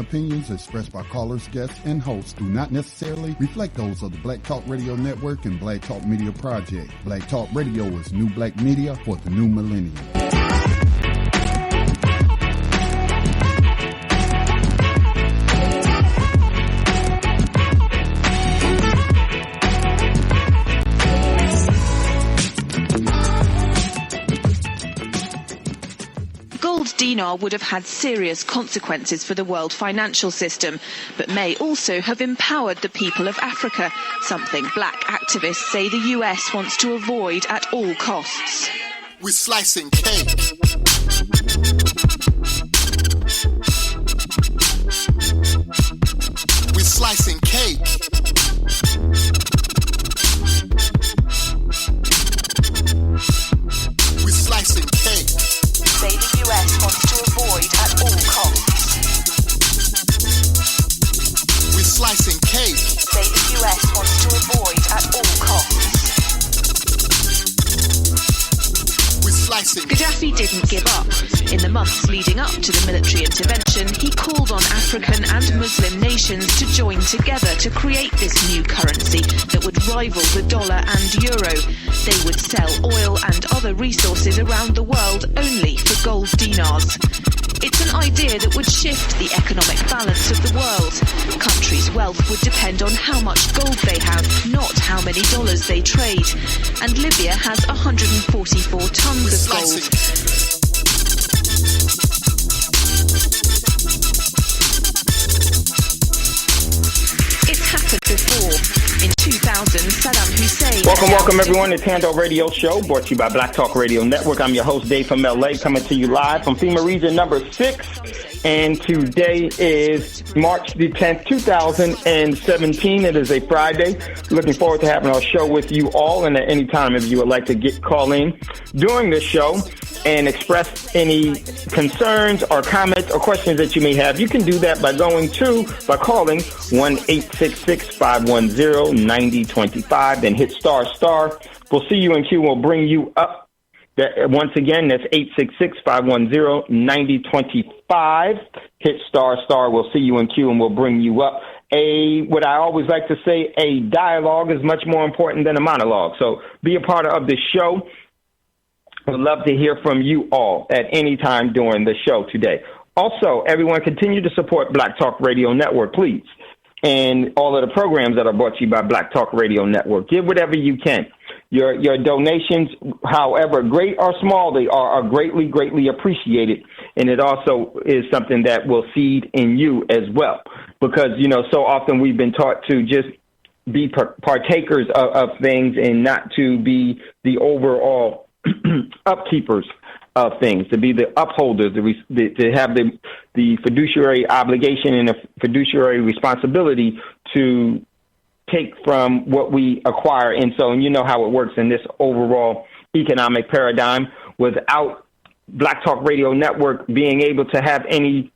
opinions expressed by callers, guests, and hosts do not necessarily reflect those of the Black Talk Radio Network and Black Talk Media Project. Black Talk Radio is new black media for the new millennium. Dinar would have had serious consequences for the world financial system, but may also have empowered the people of Africa, something black activists say the US wants to avoid at all costs. We're slicing cake. We're slicing cake. We're slicing cake. Say the US wants to avoid at all costs. We're slicing cake. Say the US wants to avoid at all costs. We're slicing. Gaddafi didn't give up. In the months leading up to the military intervention, he called on African and Muslim nations to join together to create this new currency that would rival the dollar and euro. They would sell oil and other resources around the world only for gold dinars. It's an idea that would shift the economic balance of the world. Countries' wealth would depend on how much gold they have, not how many dollars they trade. And Libya has 144 tons of gold. It's happened before. In 2000, Saddam Hussein... Welcome everyone to Thando Radio Show, brought to you by Black Talk Radio Network. I'm your host, Dave from LA, coming to you live from FEMA Region number 6. And today is March the 10th, 2017. It is a Friday. Looking forward to having our show with you all. And at any time, if you would like to call in during the show and express any concerns or comments or questions that you may have, you can do that by calling 1-866-510-9025, then hit star. We'll see you in queue. We'll bring you up. Once again, that's 866-510-9025. Hit star. We'll see you in queue and we'll bring you up. What I always like to say, a dialogue is much more important than a monologue. So be a part of the show. Would love to hear from you all at any time during the show today. Also, everyone, continue to support Black Talk Radio Network, please. And all of the programs that are brought to you by Black Talk Radio Network. Give whatever you can. Your donations, however great or small they are greatly appreciated. And it also is something that will seed in you as well. Because, so often we've been taught to just be partakers of things and not to be the overall upkeepers of things, to be the upholders, to have the fiduciary obligation and the fiduciary responsibility to take from what we acquire. And so, you know how it works in this overall economic paradigm. Without Black Talk Radio Network being able to have any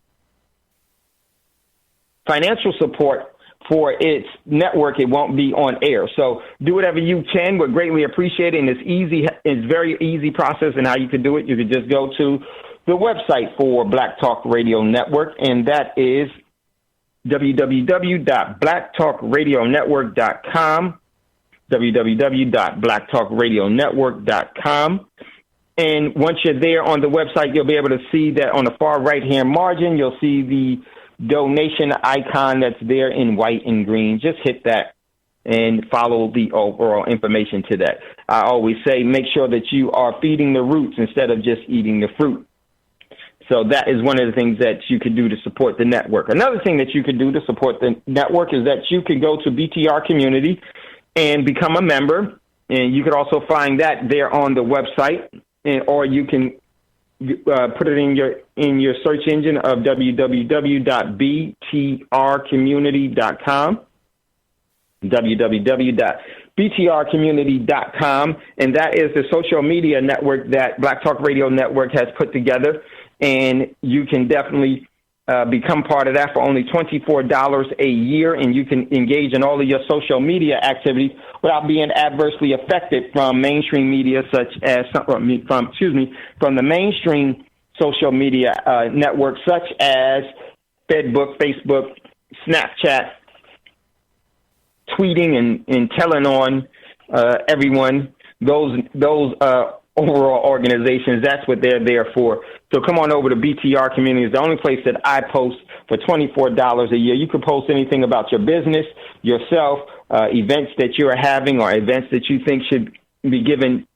financial support for its network, it won't be on air. So do whatever you can. We're greatly appreciated. And it's easy. It's very easy process. And how you can do it, you could just go to the website for Black Talk Radio Network, and that is www.blacktalkradionetwork.com, www.blacktalkradionetwork.com. And once you're there on the website, you'll be able to see that on the far right-hand margin, you'll see the donation icon that's there in white and green. Just hit that and follow the overall information to that. I always say make sure that you are feeding the roots instead of just eating the fruit. So that is one of the things that you can do to support the network. Another thing that you can do to support the network is that you can go to BTR Community and become a member. And you can also find that there on the website, or you can put it in your search engine of www.btrcommunity.com, www.btrcommunity.com, and that is the social media network that Black Talk Radio Network has put together, and you can definitely become part of that for only $24 a year, and you can engage in all of your social media activities without being adversely affected from mainstream media, such as from the mainstream social media networks, such as Facebook, Snapchat, tweeting and telling on everyone, those overall organizations. That's what they're there for. So come on over to BTR Community. It's the only place that I post for $24 a year. You can post anything about your business, yourself, events that you're having or events that you think should be given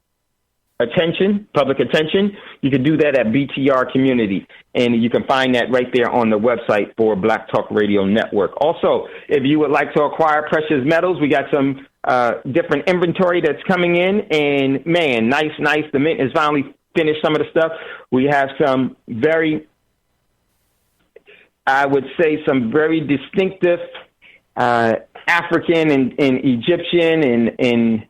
attention, public attention. You can do that at BTR Community, and you can find that right there on the website for Black Talk Radio Network. Also, if you would like to acquire precious metals, we got some different inventory that's coming in, and man, nice. The mint has finally finished some of the stuff. We have some very, I would say, some very distinctive African and Egyptian and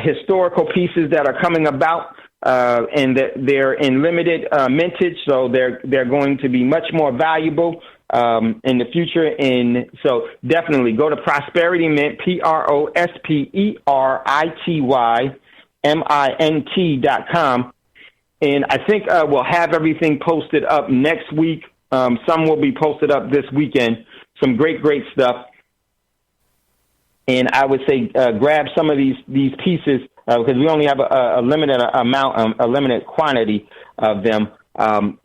historical pieces that are coming about, and that they're in limited mintage, so they're going to be much more valuable in the future. And so definitely go to Prosperity Mint, PROSPERITYMINT.com, and I think we'll have everything posted up next week. Some will be posted up this weekend. Some great stuff. And I would say grab some of these pieces because we only have a limited amount, a limited quantity of them.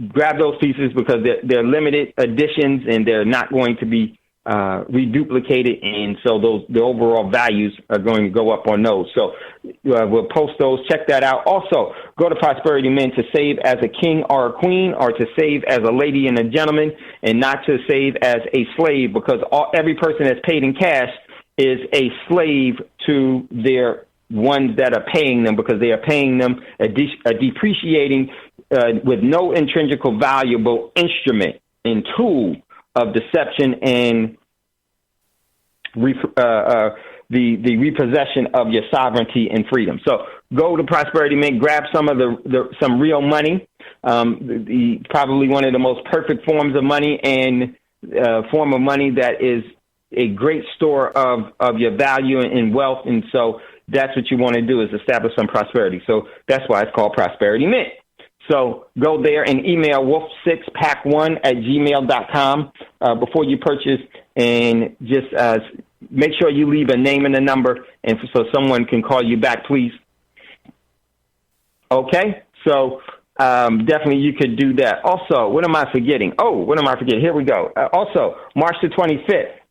Grab those pieces because they're limited editions and they're not going to be reduplicated, and so the overall values are going to go up on those. So we'll post those. Check that out. Also, go to Prosperity Mint to save as a king or a queen, or to save as a lady and a gentleman, and not to save as a slave, because every person that's paid in cash is a slave to their ones that are paying them, because they are paying them a depreciating with no intrinsical valuable instrument and tool of deception and the repossession of your sovereignty and freedom. So go to Prosperity Mint, grab some of some real money, probably one of the most perfect forms of money, and form of money that is a great store of your value and wealth. And so that's what you want to do, is establish some prosperity. So that's why it's called Prosperity Mint. So go there and email wolf6pack1@gmail.com before you purchase, and just make sure you leave a name and a number, and so someone can call you back, please. Okay, so definitely you could do that. Also, what am I forgetting? Here we go. Also, March the 25th.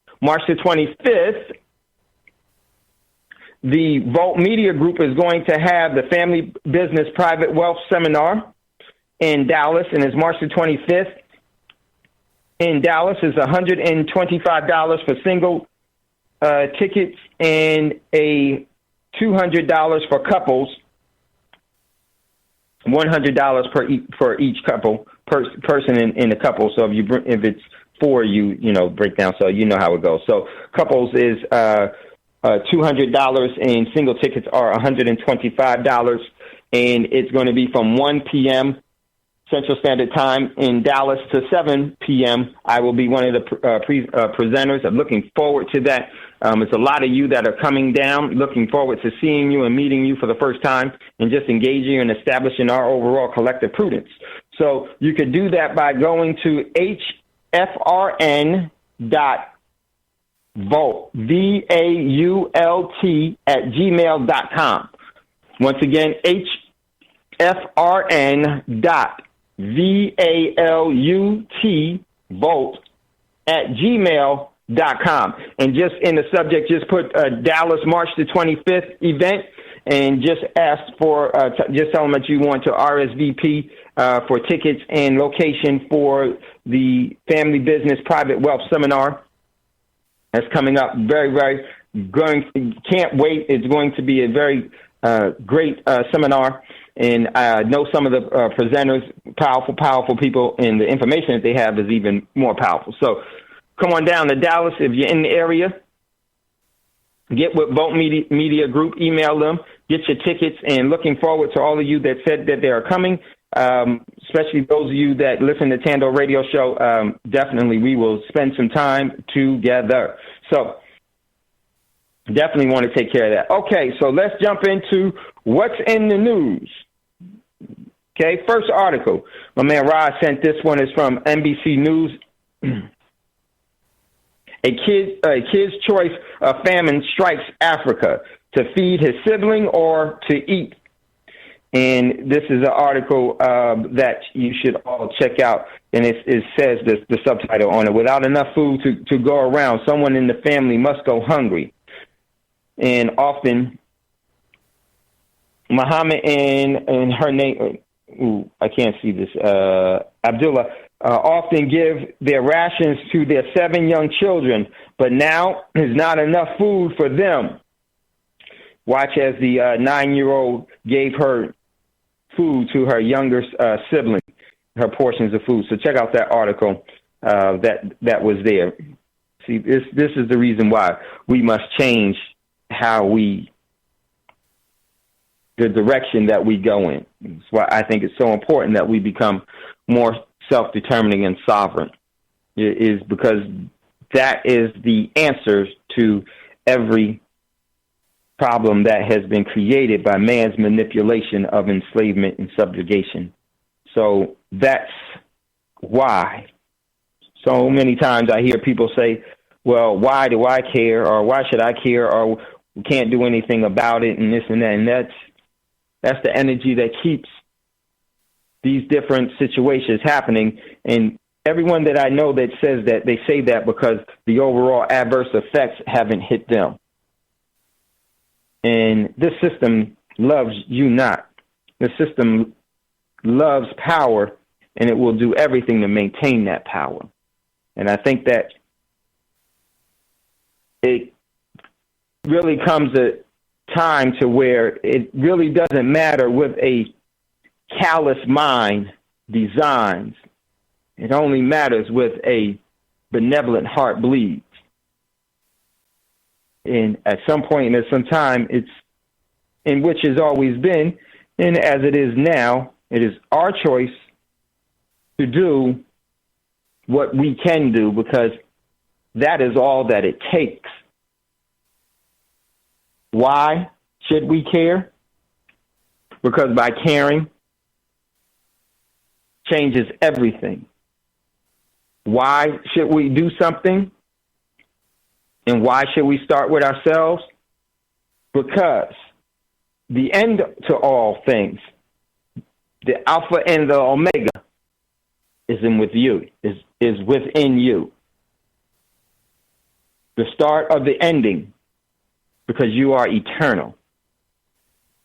The Volt Media Group is going to have the Family Business Private Wealth Seminar in Dallas, and it's March the 25th. In Dallas is $125 for single tickets and a $200 for couples, $100 for each couple person in the couple. So if it's four, you break down, so you know how it goes. So couples is $200 and single tickets are $125, and it's going to be from 1 p.m. Central Standard Time in Dallas to 7 p.m. I will be one of the presenters. I'm looking forward to that. It's a lot of you that are coming down. Looking forward to seeing you and meeting you for the first time, and just engaging and establishing our overall collective prudence. So you could do that by going to hfrn.vault, VAULT @gmail.com. Once again, hfrn.vault, Volt @gmail.com. And just in the subject, just put Dallas March the 25th event, and just ask for, just tell them that you want to RSVP for tickets and location for the Family Business Private Wealth Seminar that's coming up. Can't wait. It's going to be a very great seminar. And I know some of the presenters, powerful people, and the information that they have is even more powerful. So come on down to Dallas if you're in the area. Get with Volt Media Group, email them, get your tickets, and looking forward to all of you that said that they are coming, especially those of you that listen to Thando Radio Show. Definitely we will spend some time together. So definitely want to take care of that. Okay, so let's jump into what's in the news. Okay, first article. My man Rod sent this one. Is from NBC News. A kid's choice of famine strikes Africa: to feed his sibling or to eat. And this is an article that you should all check out. And it says the subtitle on it: without enough food to go around, someone in the family must go hungry. And often, Muhammad and her name, I can't see this, Abdullah, often give their rations to their 7 young children, but now there's not enough food for them. Watch as the 9-year-old gave her food to her younger sibling, her portions of food. So check out that article that was there. See, this is the reason why we must change the direction that we go in. That's why I think it's so important that we become more self-determining and sovereign. It is because that is the answer to every problem that has been created by man's manipulation of enslavement and subjugation. So that's why so many times I hear people say, well, why do I care, or why should I care, or we can't do anything about it, and this and that. And that's the energy that keeps these different situations happening. And everyone that I know that says that, they say that because the overall adverse effects haven't hit them. And this system loves you not. The system loves power, and it will do everything to maintain that power. And I think that it really comes a time to where it really doesn't matter what a callous mind designs. It only matters with a benevolent heart bleeds. And at some point and at some time, it's in which has always been, and as it is now, it is our choice to do what we can do, because that is all that it takes. Why should we care? Because by caring changes everything. Why should we do something? And why should we start with ourselves? Because the end to all things, the Alpha and the Omega, is within you. The start of the ending, because you are eternal.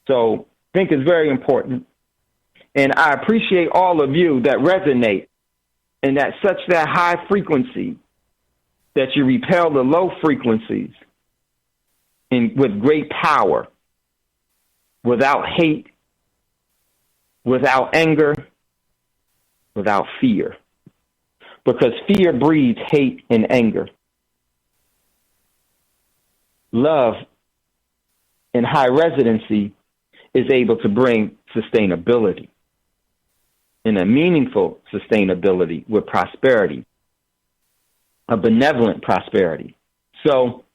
So I think it's very important. And I appreciate all of you that resonate and that such that high frequency that you repel the low frequencies with great power, without hate, without anger, without fear. Because fear breeds hate and anger. Love in high residency is able to bring sustainability, and a meaningful sustainability with prosperity, a benevolent prosperity. So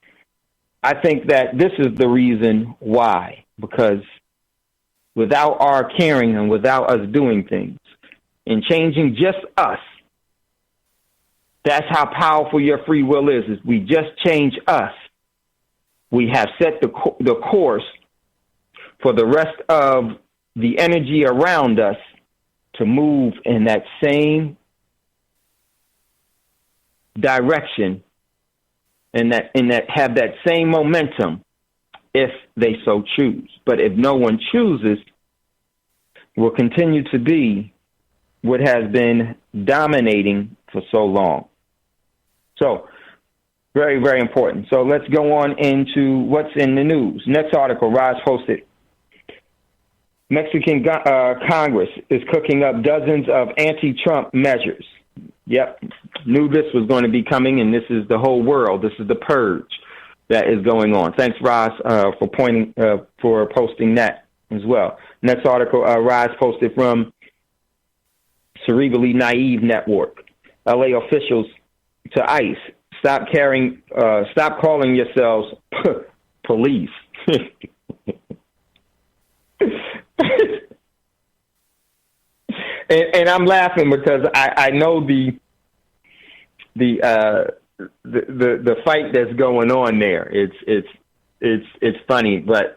I think that this is the reason why, because without our caring and without us doing things and changing just us, that's how powerful your free will is we just change us. We have set the course for the rest of the energy around us to move in that same direction and that have that same momentum if they so choose. But if no one chooses, will continue to be what has been dominating for so long. So, very, very important. So let's go on into what's in the news. Next article, Raj posted. Mexican Congress is cooking up dozens of anti-Trump measures. Yep, knew this was going to be coming, and this is the whole world. This is the purge that is going on. Thanks, Raj, for posting that as well. Next article, Raj posted from Cerebrally Naive Network. LA officials to ICE. Stop calling yourselves police. and I'm laughing because I know the the fight that's going on there. It's funny, but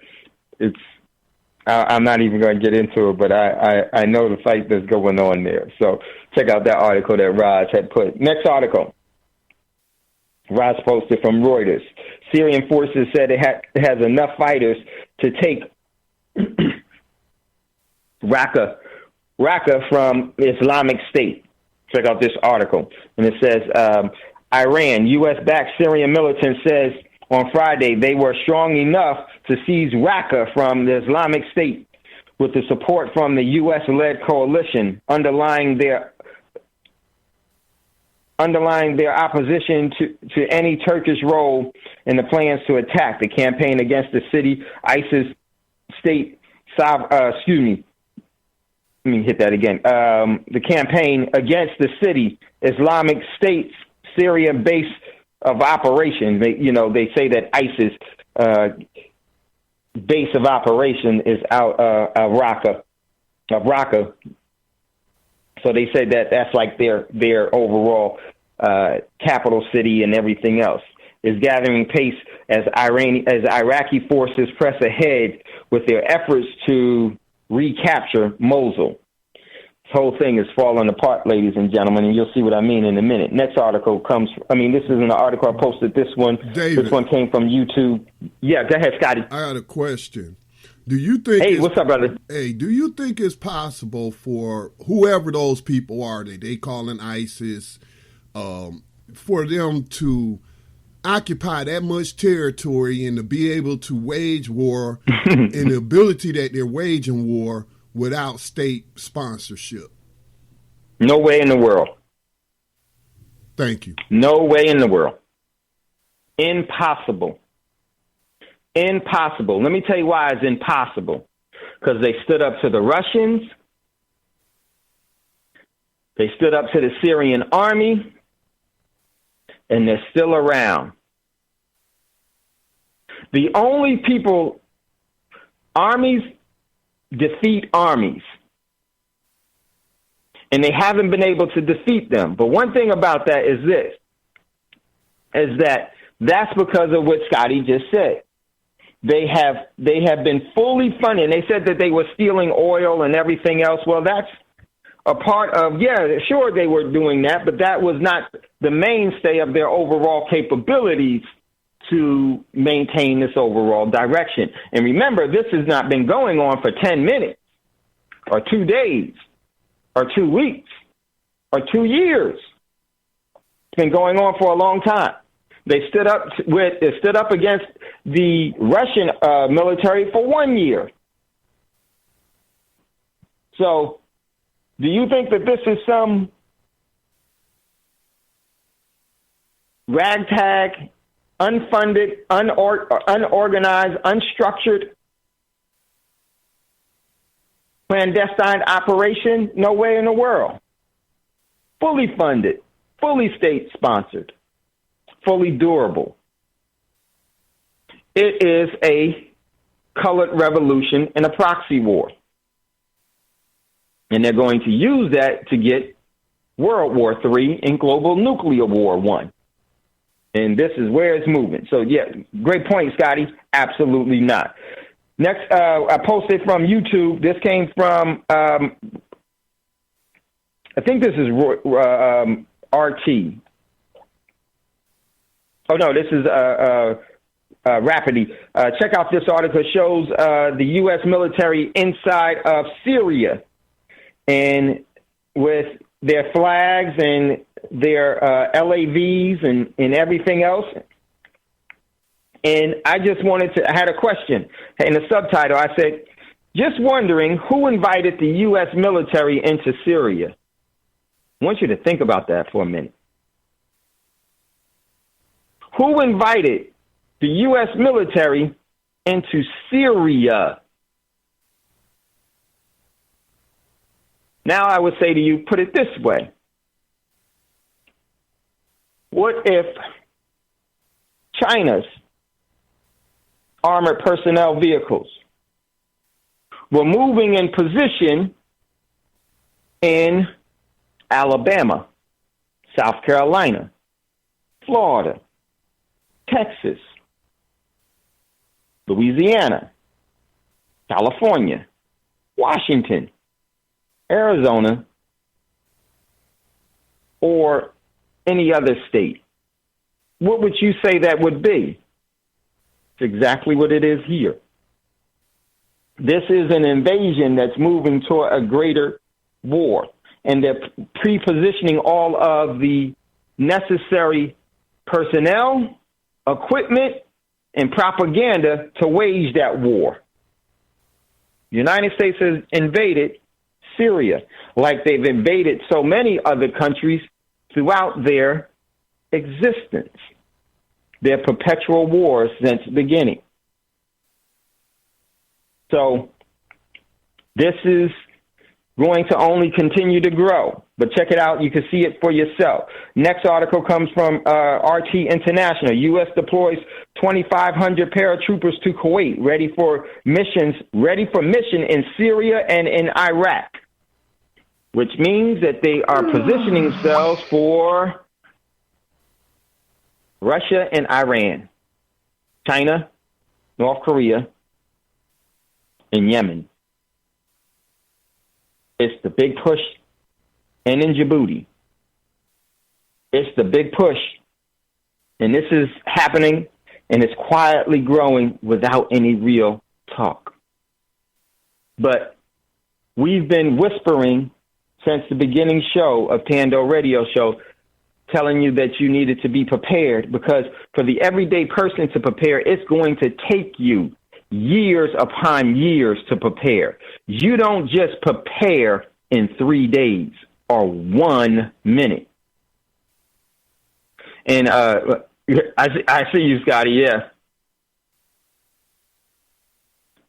I'm not even going to get into it. But I know the fight that's going on there. So check out that article that Raj had put. Next article. Raj posted from Reuters. Syrian forces said it has enough fighters to take Raqqa from Islamic State. Check out this article. And it says, Iran, U.S.-backed Syrian militant says on Friday they were strong enough to seize Raqqa from the Islamic State with the support from the U.S.-led coalition, underlying their opposition to any Turkish role in the plans to attack. The campaign against the city, ISIS state, let me hit that again. The campaign against the city, Islamic State's Syrian base of operation. They say that ISIS base of operation is out of Raqqa. So they say that that's like their overall capital city, and everything else is gathering pace as Iraqi forces press ahead with their efforts to recapture Mosul. This whole thing is falling apart, ladies and gentlemen, and you'll see what I mean in a minute. Next article this isn't an article I posted. This one came from YouTube. Yeah, go ahead, Scotty. I got a question. Do you think? Hey, what's up, brother? Hey, do you think it's possible for whoever those people are that they calling ISIS, for them to occupy that much territory and to be able to wage war and the ability that they're waging war without state sponsorship? No way in the world. Thank you. No way in the world. Impossible. Impossible. Let me tell you why it's impossible. Because they stood up to the Russians. They stood up to the Syrian army. And they're still around. The only people, armies defeat armies. And they haven't been able to defeat them. But one thing about that is that's because of what Scotty just said. They have been fully funded. And they said that they were stealing oil and everything else. Well, that's a part of, sure they were doing that, but that was not the mainstay of their overall capabilities to maintain this overall direction. And remember, this has not been going on for 10 minutes or 2 days or 2 weeks or 2 years. It's been going on for a long time. They stood up against the Russian military for 1 year. So, do you think that this is some ragtag, unfunded, unorganized, unstructured, clandestine operation? No way in the world. Fully funded, fully state-sponsored, fully durable. It is a colored revolution and a proxy war. And they're going to use that to get World War III and global nuclear war won. And this is where it's moving. So, great point, Scotty. Absolutely not. Next, I posted from YouTube. This came from, I think this is RT. Oh, no, this is Rapidly. Check out this article. It shows the U.S. military inside of Syria. And with their flags and their LAVs and everything else. And I just I had a question. In the subtitle, I said, just wondering who invited the U.S. military into Syria. I want you to think about that for a minute. Who invited the U.S. military into Syria? Now I would say to you, put it this way. What if China's armored personnel vehicles were moving in position in Alabama, South Carolina, Florida, Texas, Louisiana, California, Washington, Arizona, or any other state, what would you say that would be? It's exactly what it is here. This is an invasion that's moving toward a greater war, and they're pre-positioning all of the necessary personnel, equipment, and propaganda to wage that war. The United States has invaded Syria like they've invaded so many other countries throughout their existence. Their perpetual wars since the beginning. So this is going to only continue to grow. But check it out. You can see it for yourself. Next article comes from RT International. U.S. deploys 2,500 paratroopers to Kuwait, ready for mission in Syria and in Iraq, which means that they are positioning themselves for Russia and Iran, China, North Korea, and Yemen. It's the big push. And in Djibouti, it's the big push. And this is happening, and it's quietly growing without any real talk. But we've been whispering since the beginning show of Thando Radio Show, telling you that you needed to be prepared, because for the everyday person to prepare, it's going to take you years upon years to prepare. You don't just prepare in 3 days or 1 minute. And I see you, Scotty. Yeah.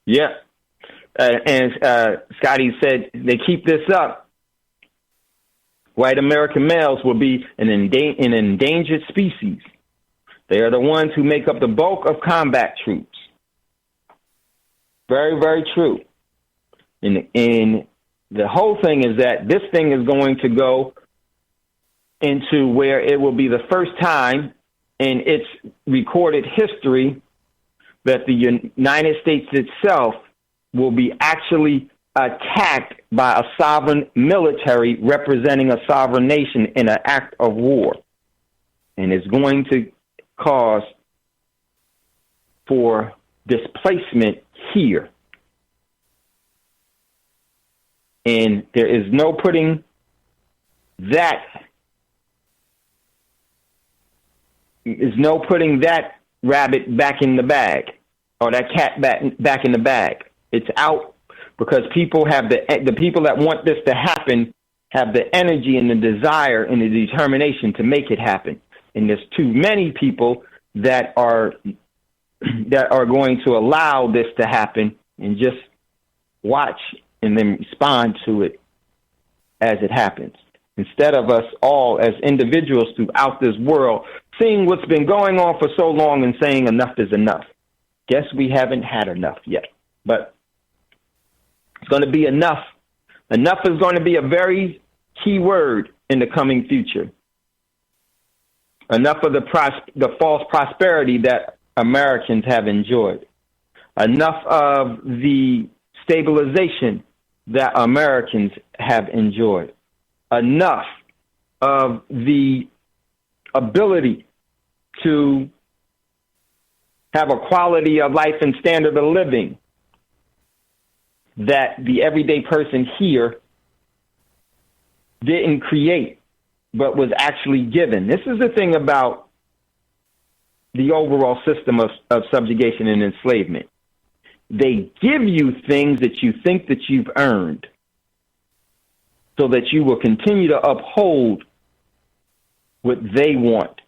Yeah. And Scotty said they keep this up. White American males will be an endangered species. They are the ones who make up the bulk of combat troops. Very, very true. And the whole thing is that this thing is going to go into where it will be the first time in its recorded history that the United States itself will be actually attacked by a sovereign military representing a sovereign nation in an act of war. And it's going to cause for displacement here. And there is no putting that rabbit back in the bag, or that cat back in the bag. It's out because people have the people that want this to happen have the energy and the desire and the determination to make it happen. And there's too many people that are going to allow this to happen and just watch and then respond to it as it happens. Instead of us all as individuals throughout this world seeing what's been going on for so long and saying enough is enough. Guess we haven't had enough yet, but it's going to be enough. Enough is going to be a very key word in the coming future. Enough of the false prosperity that Americans have enjoyed. Enough of the stabilization that Americans have enjoyed. Enough of the ability to have a quality of life and standard of living that the everyday person here didn't create, but was actually given. This is the thing about the overall system of subjugation and enslavement. They give you things that you think that you've earned so that you will continue to uphold what they want,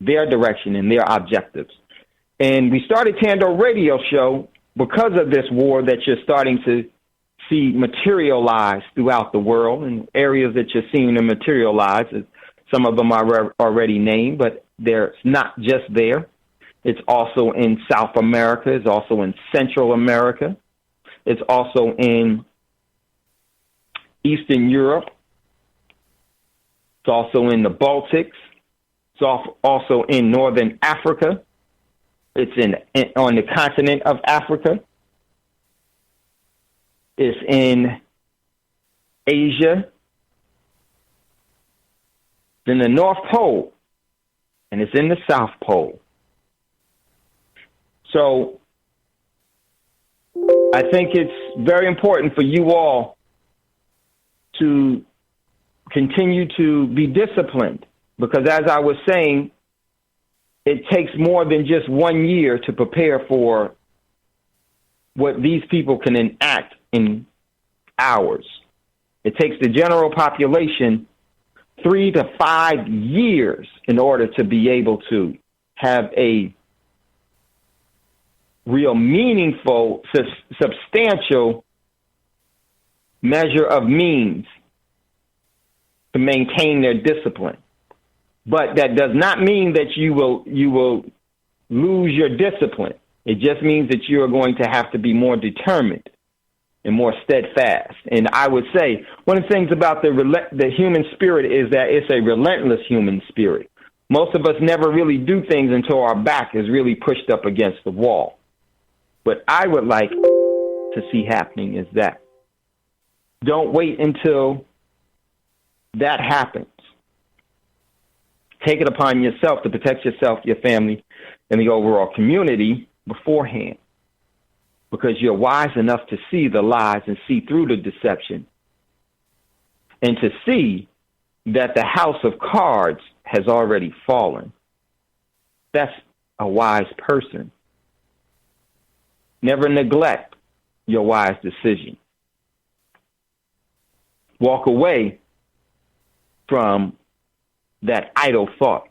their direction and their objectives. And we started Thando Radio Show because of this war that you're starting to see materialize throughout the world, and areas that you're seeing them materialize. Some of them are already named, but they're not just there. It's also in South America. It's also in Central America. It's also in Eastern Europe. It's also in the Baltics. also in northern Africa. It's on the continent of Africa. It's in Asia. It's in the North Pole. And it's in the South Pole. So I think it's very important for you all to continue to be disciplined, because as I was saying, it takes more than just 1 year to prepare for what these people can enact in hours. It takes the general population 3 to 5 years in order to be able to have a real meaningful, substantial measure of means to maintain their discipline. But that does not mean that you will lose your discipline. It just means that you are going to have to be more determined and more steadfast. And I would say one of the things about the human spirit is that it's a relentless human spirit. Most of us never really do things until our back is really pushed up against the wall. What I would like to see happening is that don't wait until that happens. Take it upon yourself to protect yourself, your family, and the overall community beforehand, because you're wise enough to see the lies and see through the deception and to see that the house of cards has already fallen. That's a wise person. Never neglect your wise decision. Walk away from that idle thought.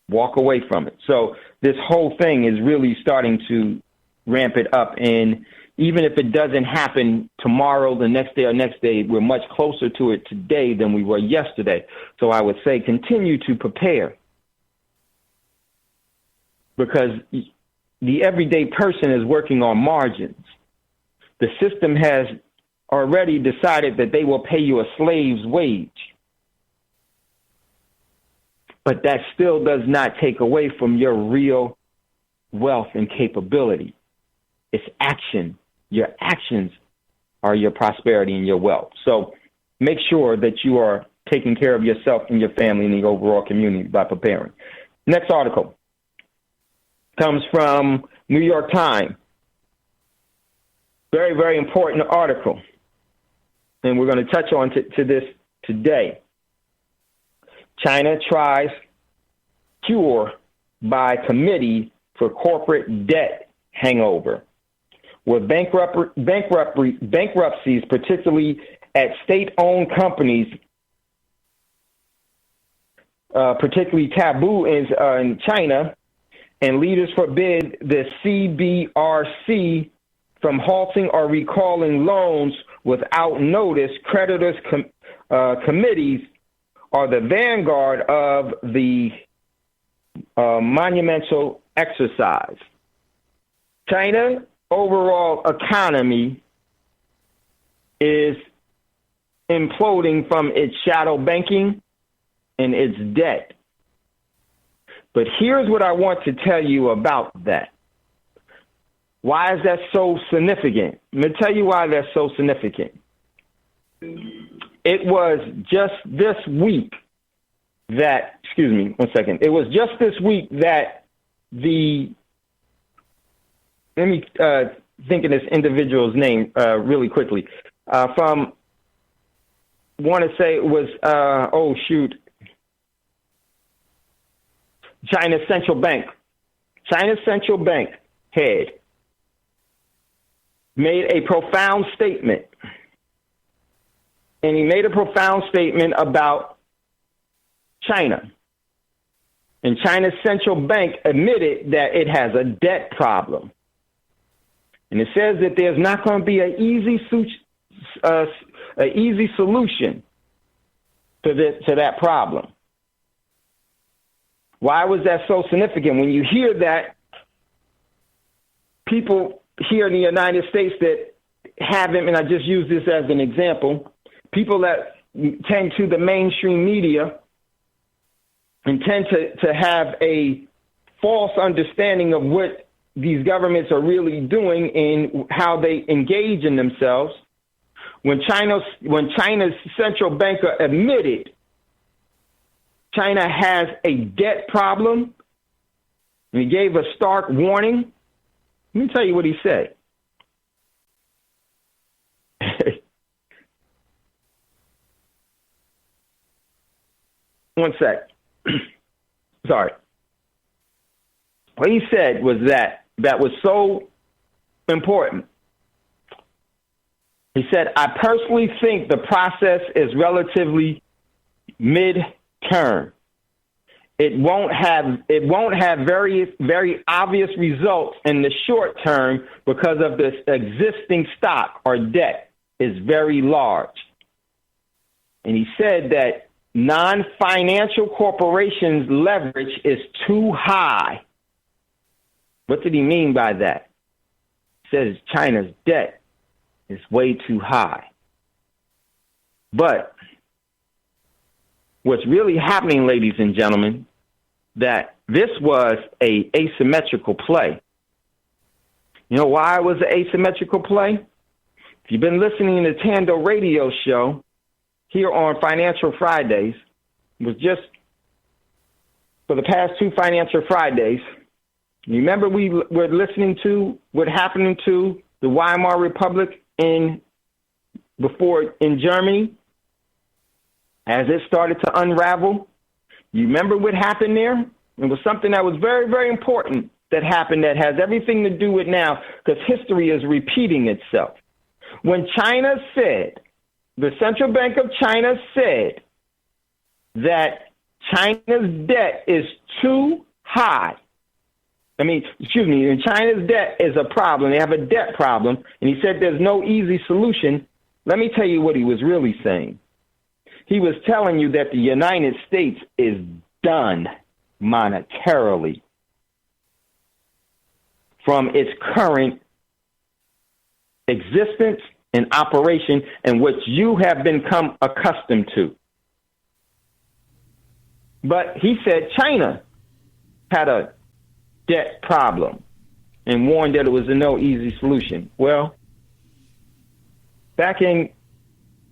Walk away from it. So this whole thing is really starting to ramp it up. And even if it doesn't happen tomorrow, the next day or next day, we're much closer to it today than we were yesterday. So I would say continue to prepare, because the everyday person is working on margins. The system has already decided that they will pay you a slave's wage. But that still does not take away from your real wealth and capability. It's action. Your actions are your prosperity and your wealth. So make sure that you are taking care of yourself and your family and the overall community by preparing. Next article comes from New York Times. Very, very important article. And we're going to touch on to this today. China tries cure by committee for corporate debt hangover. With bankruptcies, particularly at state-owned companies, particularly taboo in China, and leaders forbid the CBRC from halting or recalling loans without notice, creditors committees are the vanguard of the monumental exercise. China overall economy is imploding from its shadow banking and its debt. But here's what I want to tell you about that. Why is that so significant? I'm going to tell you why that's so significant. It was just this week that, It was just this week that let me think of this individual's name really quickly. Want to say it was, China's central bank. China's central bank head made a profound statement. And he made a profound statement about China. And China's central bank admitted that it has a debt problem. And it says that there's not going to be an easy solution to that problem. Why was that so significant? When you hear that, people here in the United States that haven't, and I just use this as an example, people that tend to the mainstream media and tend to have a false understanding of what these governments are really doing and how they engage in themselves. When China's central banker admitted China has a debt problem, and he gave a stark warning, let me tell you what he said. One sec. Sorry. What he said was that was so important. He said, I personally think the process is relatively mid-term. It won't have very, very obvious results in the short term because of this existing stock or debt is very large. And he said that non-financial corporations' leverage is too high. What did he mean by that? He says China's debt is way too high. But what's really happening, ladies and gentlemen, that this was a asymmetrical play. You know why it was an asymmetrical play? If you've been listening to the Thando radio show here on Financial Fridays, it was just for the past 2 Financial Fridays. You remember we were listening to what happened to the Weimar Republic in Germany as it started to unravel? You remember what happened there? It was something that was very, very important that happened that has everything to do with now, because history is repeating itself. When China said, the Central Bank of China said that China's debt is too high. And China's debt is a problem. They have a debt problem. And he said there's no easy solution. Let me tell you what he was really saying. He was telling you that the United States is done monetarily from its current existence and operation and what you have become accustomed to. But he said China had a debt problem and warned that it was a no easy solution. Well, back in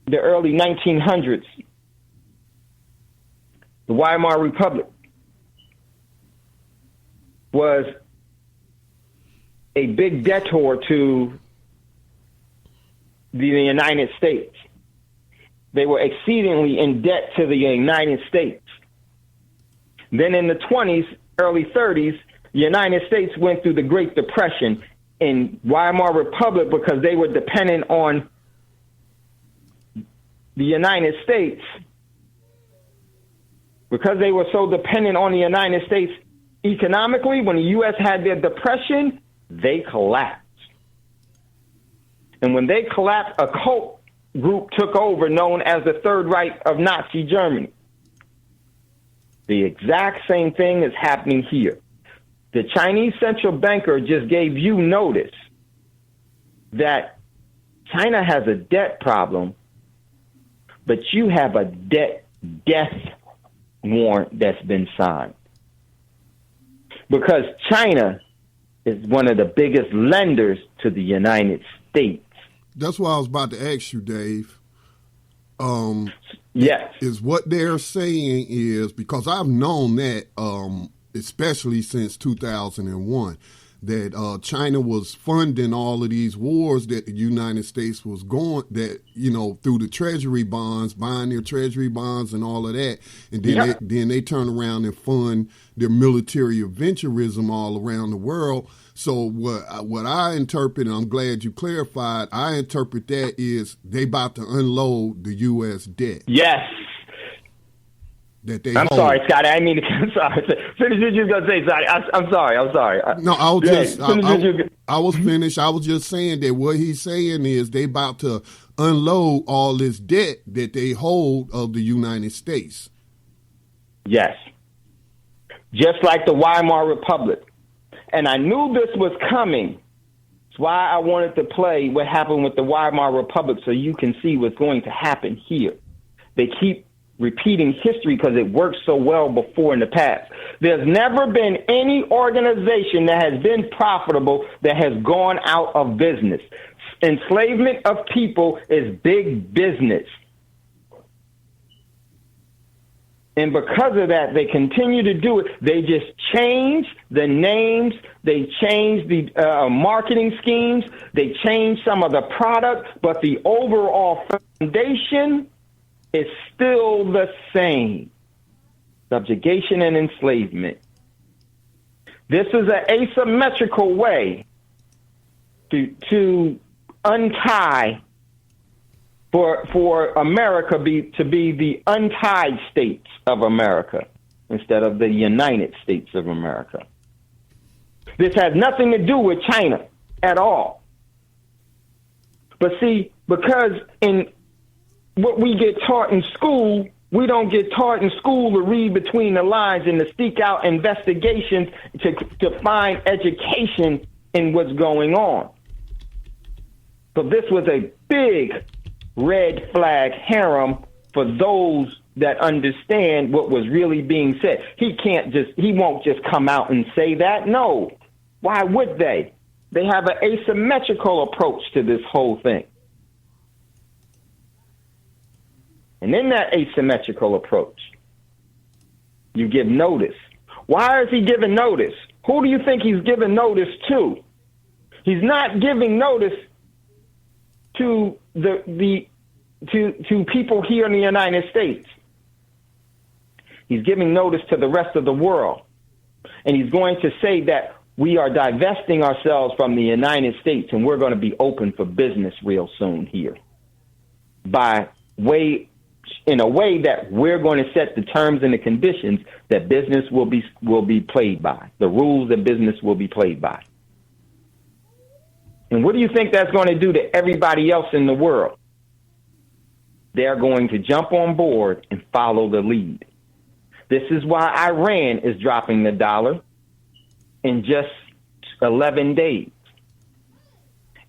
the early 1900s, the Weimar Republic was a big debtor to the United States. They were exceedingly in debt to the United States. Then in the 20s, early 30s, the United States went through the Great Depression in Weimar Republic because they were dependent on the United States. Because they were so dependent on the United States economically, when the U.S. had their depression, they collapsed. And when they collapsed, a cult group took over known as the Third Reich of Nazi Germany. The exact same thing is happening here. The Chinese central banker just gave you notice that China has a debt problem, but you have a death warrant that's been signed. Because China is one of the biggest lenders to the United States. That's what I was about to ask you, Dave. Yes. Is what they're saying is, because I've known that, especially since 2001, that China was funding all of these wars that the United States was going, that, through the treasury bonds, buying their treasury bonds and all of that. And then they turn around and fund their military adventurism all around the world. So what I interpret, and I'm glad you clarified, I interpret that is they about to unload the U.S. debt. Yes. That they I'm hold. sorry, Scott. I didn't mean to. I'm sorry. Finish what you were going to say, Scotty. I'm sorry. No, I was finished. I was just saying that what he's saying is they about to unload all this debt that they hold of the United States. Yes. Just like the Weimar Republic. And I knew this was coming. That's why I wanted to play what happened with the Weimar Republic so you can see what's going to happen here. They keep repeating history because it worked so well before in the past. There's never been any organization that has been profitable that has gone out of business. Enslavement of people is big business. And because of that, they continue to do it. They just change the names. They change the marketing schemes. They change some of the product. But the overall foundation is still the same. Subjugation and enslavement. This is an asymmetrical way to untie for America to be the untied states of America instead of the United States of America. This has nothing to do with China at all. But see, because in what we get taught in school, we don't get taught in school to read between the lines and to seek out investigations to find education in what's going on. So this was a big red flag harem for those that understand what was really being said. He won't just come out and say that. No. Why would they? They have an asymmetrical approach to this whole thing. And in that asymmetrical approach, you give notice. Why is he giving notice? Who do you think he's giving notice to? He's not giving notice to to people here in the United States. He's giving notice to the rest of the world. And he's going to say that we are divesting ourselves from the United States and we're going to be open for business real soon here. In a way that we're going to set the terms and the conditions that business will be played by, the rules that business will be played by. And what do you think that's going to do to everybody else in the world? They're going to jump on board and follow the lead. This is why Iran is dropping the dollar in just 11 days.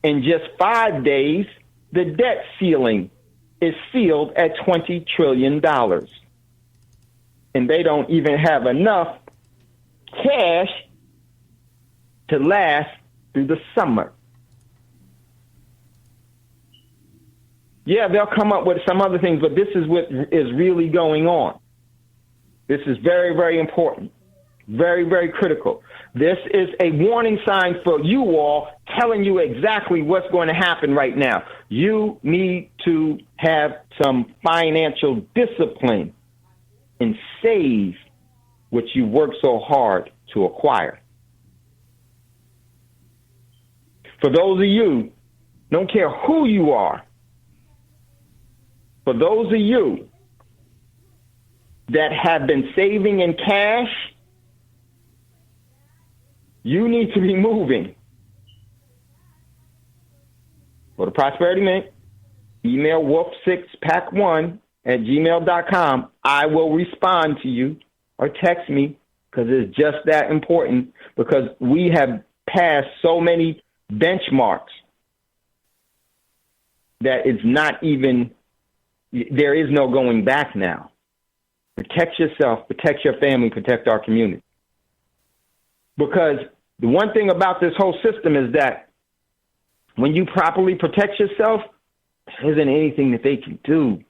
In just 5 days, the debt ceiling is sealed at $20 trillion. And they don't even have enough cash to last through the summer. Yeah, they'll come up with some other things, but this is what is really going on. This is very, very important. Very, very critical. This is a warning sign for you all, telling you exactly what's going to happen right now. You need to have some financial discipline and save what you work so hard to acquire. For those of you, don't care who you are, for those of you that have been saving in cash, you need to be moving. Go to Prosperity Mint, email wolf6pack1@gmail.com. I will respond to you or text me because it's just that important, because we have passed so many benchmarks that it's not even, there is no going back now. Protect yourself, protect your family, protect our community. Because the one thing about this whole system is that when you properly protect yourself, there isn't anything that they can do.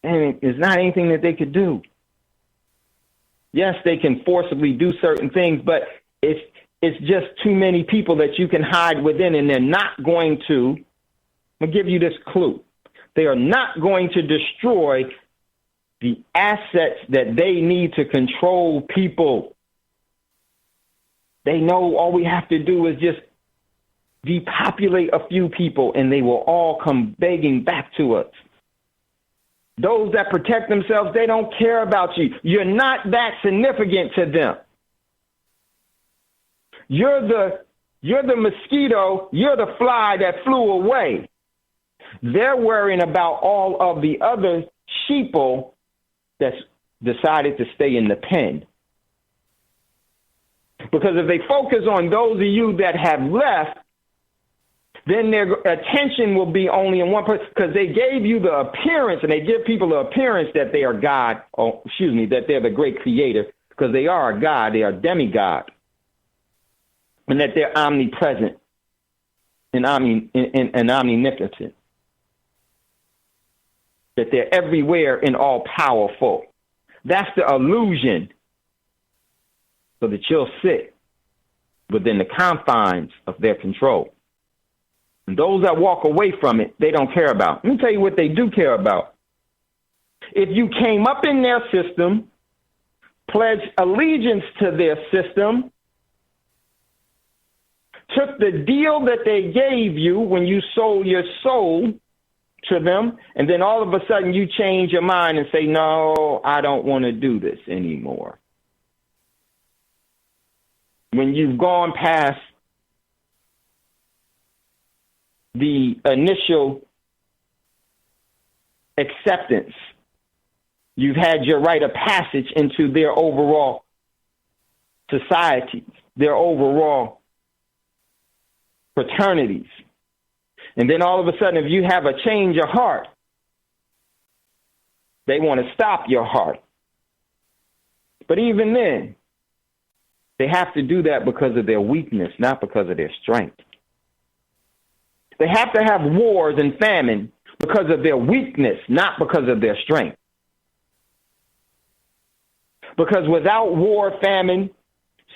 And there's not anything that they could do. Yes, they can forcibly do certain things, but it's just too many people that you can hide within, and they're not going to. I'll give you this clue. They are not going to destroy the assets that they need to control people. They know all we have to do is just depopulate a few people and they will all come begging back to us. Those that protect themselves, they don't care about you. You're not that significant to them. You're the mosquito, you're the fly that flew away. They're worrying about all of the other sheeple that's decided to stay in the pen. Because if they focus on those of you that have left, then their attention will be only in one person, because they gave you the appearance, and they give people the appearance that they are God, that they're the great creator, because they are a God, they are demigod, and that they're omnipresent and omnipotent, that they're everywhere and all powerful. That's the illusion, so that you'll sit within the confines of their control. And those that walk away from it, they don't care about. Let me tell you what they do care about. If you came up in their system, pledged allegiance to their system, took the deal that they gave you when you sold your soul to them, and then all of a sudden you change your mind and say, no, I don't want to do this anymore. When you've gone past the initial acceptance, you've had your rite of passage into their overall society, their overall fraternities. And then all of a sudden, if you have a change of heart, they want to stop your heart. But even then, they have to do that because of their weakness, not because of their strength. They have to have wars and famine because of their weakness, not because of their strength. Because without war, famine,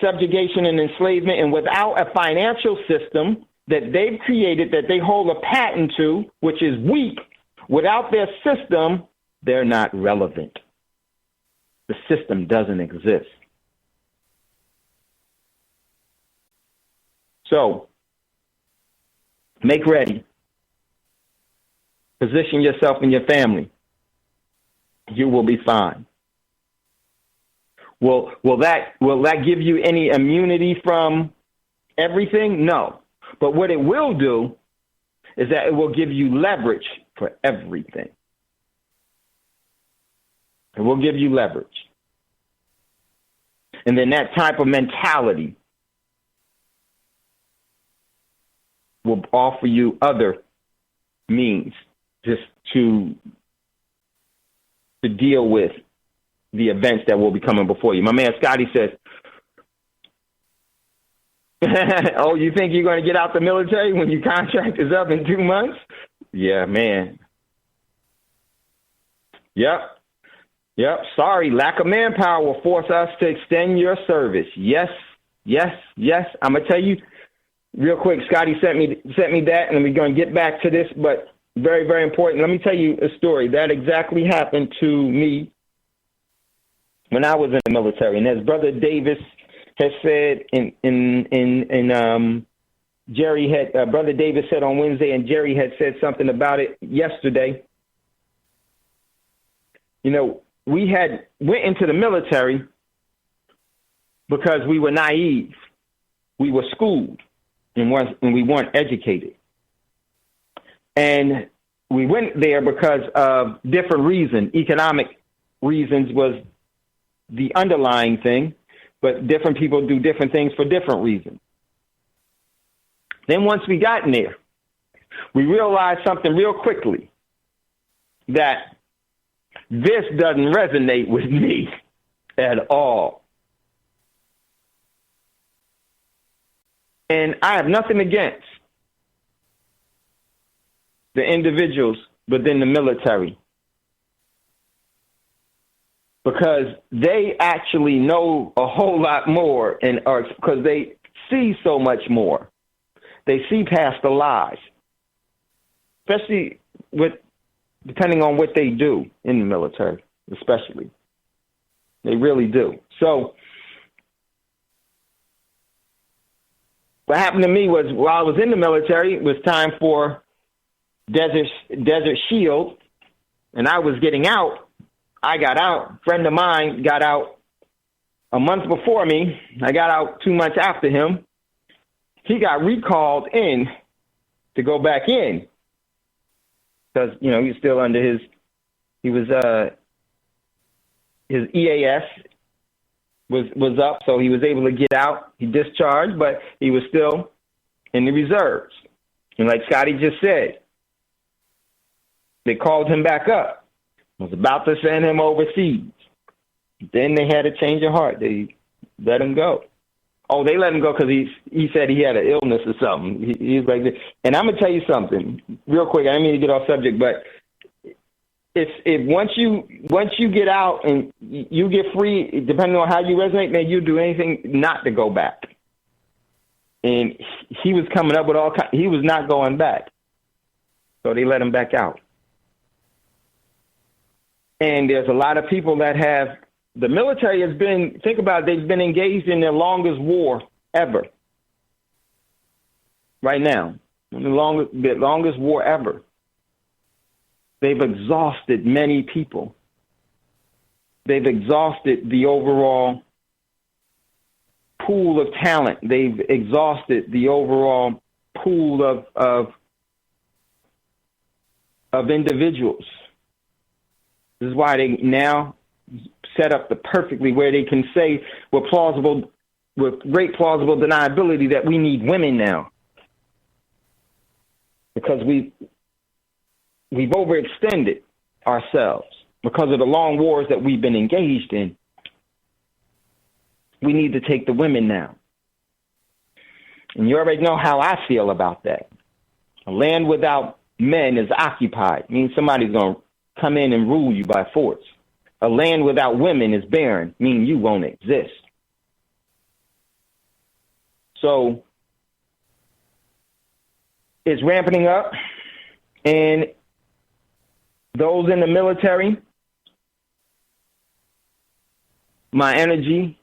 subjugation, and enslavement, and without a financial system that they've created, that they hold a patent to, which is weak, without their system, they're not relevant. The system doesn't exist. So, make ready. Position yourself and your family. You will be fine. Will that give you any immunity from everything? No. But what it will do is that it will give you leverage for everything. It will give you leverage. And then that type of mentality will offer you other means just to deal with the events that will be coming before you. My man Scotty says, oh, you think you're going to get out the military when your contract is up in 2 months? Yeah, man. Yep. Sorry, lack of manpower will force us to extend your service. Yes. I'm going to tell you real quick. Scotty sent me that, and we're going to get back to this, but very, very important. Let me tell you a story. That exactly happened to me when I was in the military. And as Brother Davis has said, Brother Davis said on Wednesday, and Jerry had said something about it yesterday. You know, we had went into the military because we were naive. We were schooled and we weren't educated. And we went there because of different reasons. Economic reasons was the underlying thing, but different people do different things for different reasons. Then once we got in there, we realized something real quickly, that this doesn't resonate with me at all. And I have nothing against the individuals within the military, because they actually know a whole lot more, and because they see so much more. They see past the lies, especially depending on what they do in the military, especially. They really do. So what happened to me was, while I was in the military, it was time for Desert Shield, and I was getting out. I got out. A friend of mine got out a month before me. I got out 2 months after him. He got recalled in to go back in because, you know, he's still under his EAS was up, so he was able to get out. He discharged, but he was still in the reserves. And like Scotty just said, they called him back up. Was about to send him overseas. Then they had a change of heart. They let him go. Oh, they let him go because he said he had an illness or something. He's like this. And I'm gonna tell you something real quick. I didn't mean to get off subject, but if once you get out and you get free, depending on how you resonate, man, you do anything not to go back. And he was coming up with he was not going back, so they let him back out. And there's a lot of people that have. The military has been, think about it, they've been engaged in their longest war ever. Right now. The longest war ever. They've exhausted many people. They've exhausted the overall pool of talent. They've exhausted the overall pool of individuals. This is why they now set up perfectly where they can say with great plausible deniability that we need women now, because we've overextended ourselves because of the long wars that we've been engaged in. We need to take the women now, and you already know how I feel about that. A land without men is occupied. It means somebody's going to come in and rule you by force. A land without women is barren, meaning you won't exist. So it's ramping up, and those in the military, my energy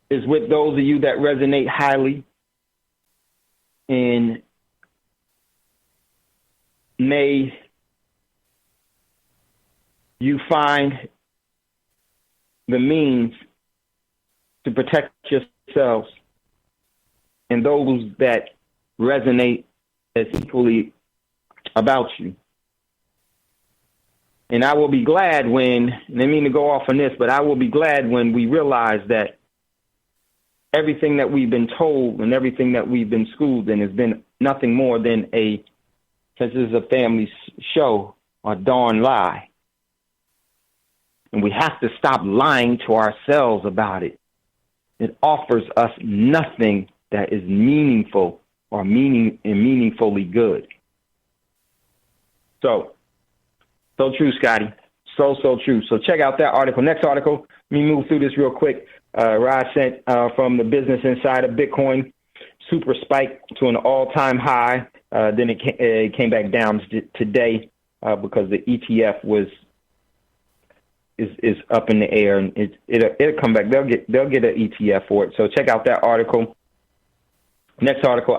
is with those of you that resonate highly, and may you find the means to protect yourselves and those that resonate as equally about you. And I will be glad when, and I mean to go off on this, but I will be glad when we realize that everything that we've been told and everything that we've been schooled in has been nothing more than since this is a family show, a darn lie. And we have to stop lying to ourselves about it. It offers us nothing that is meaningful or meaningfully good. So true, Scotty. So true. So check out that article. Next article, let me move through this real quick. Rod sent from the Business Insider, Bitcoin super spike to an all-time high. Then it came back down today because the ETF is up in the air, and it'll come back. They'll get an ETF for it. So check out that article. Next article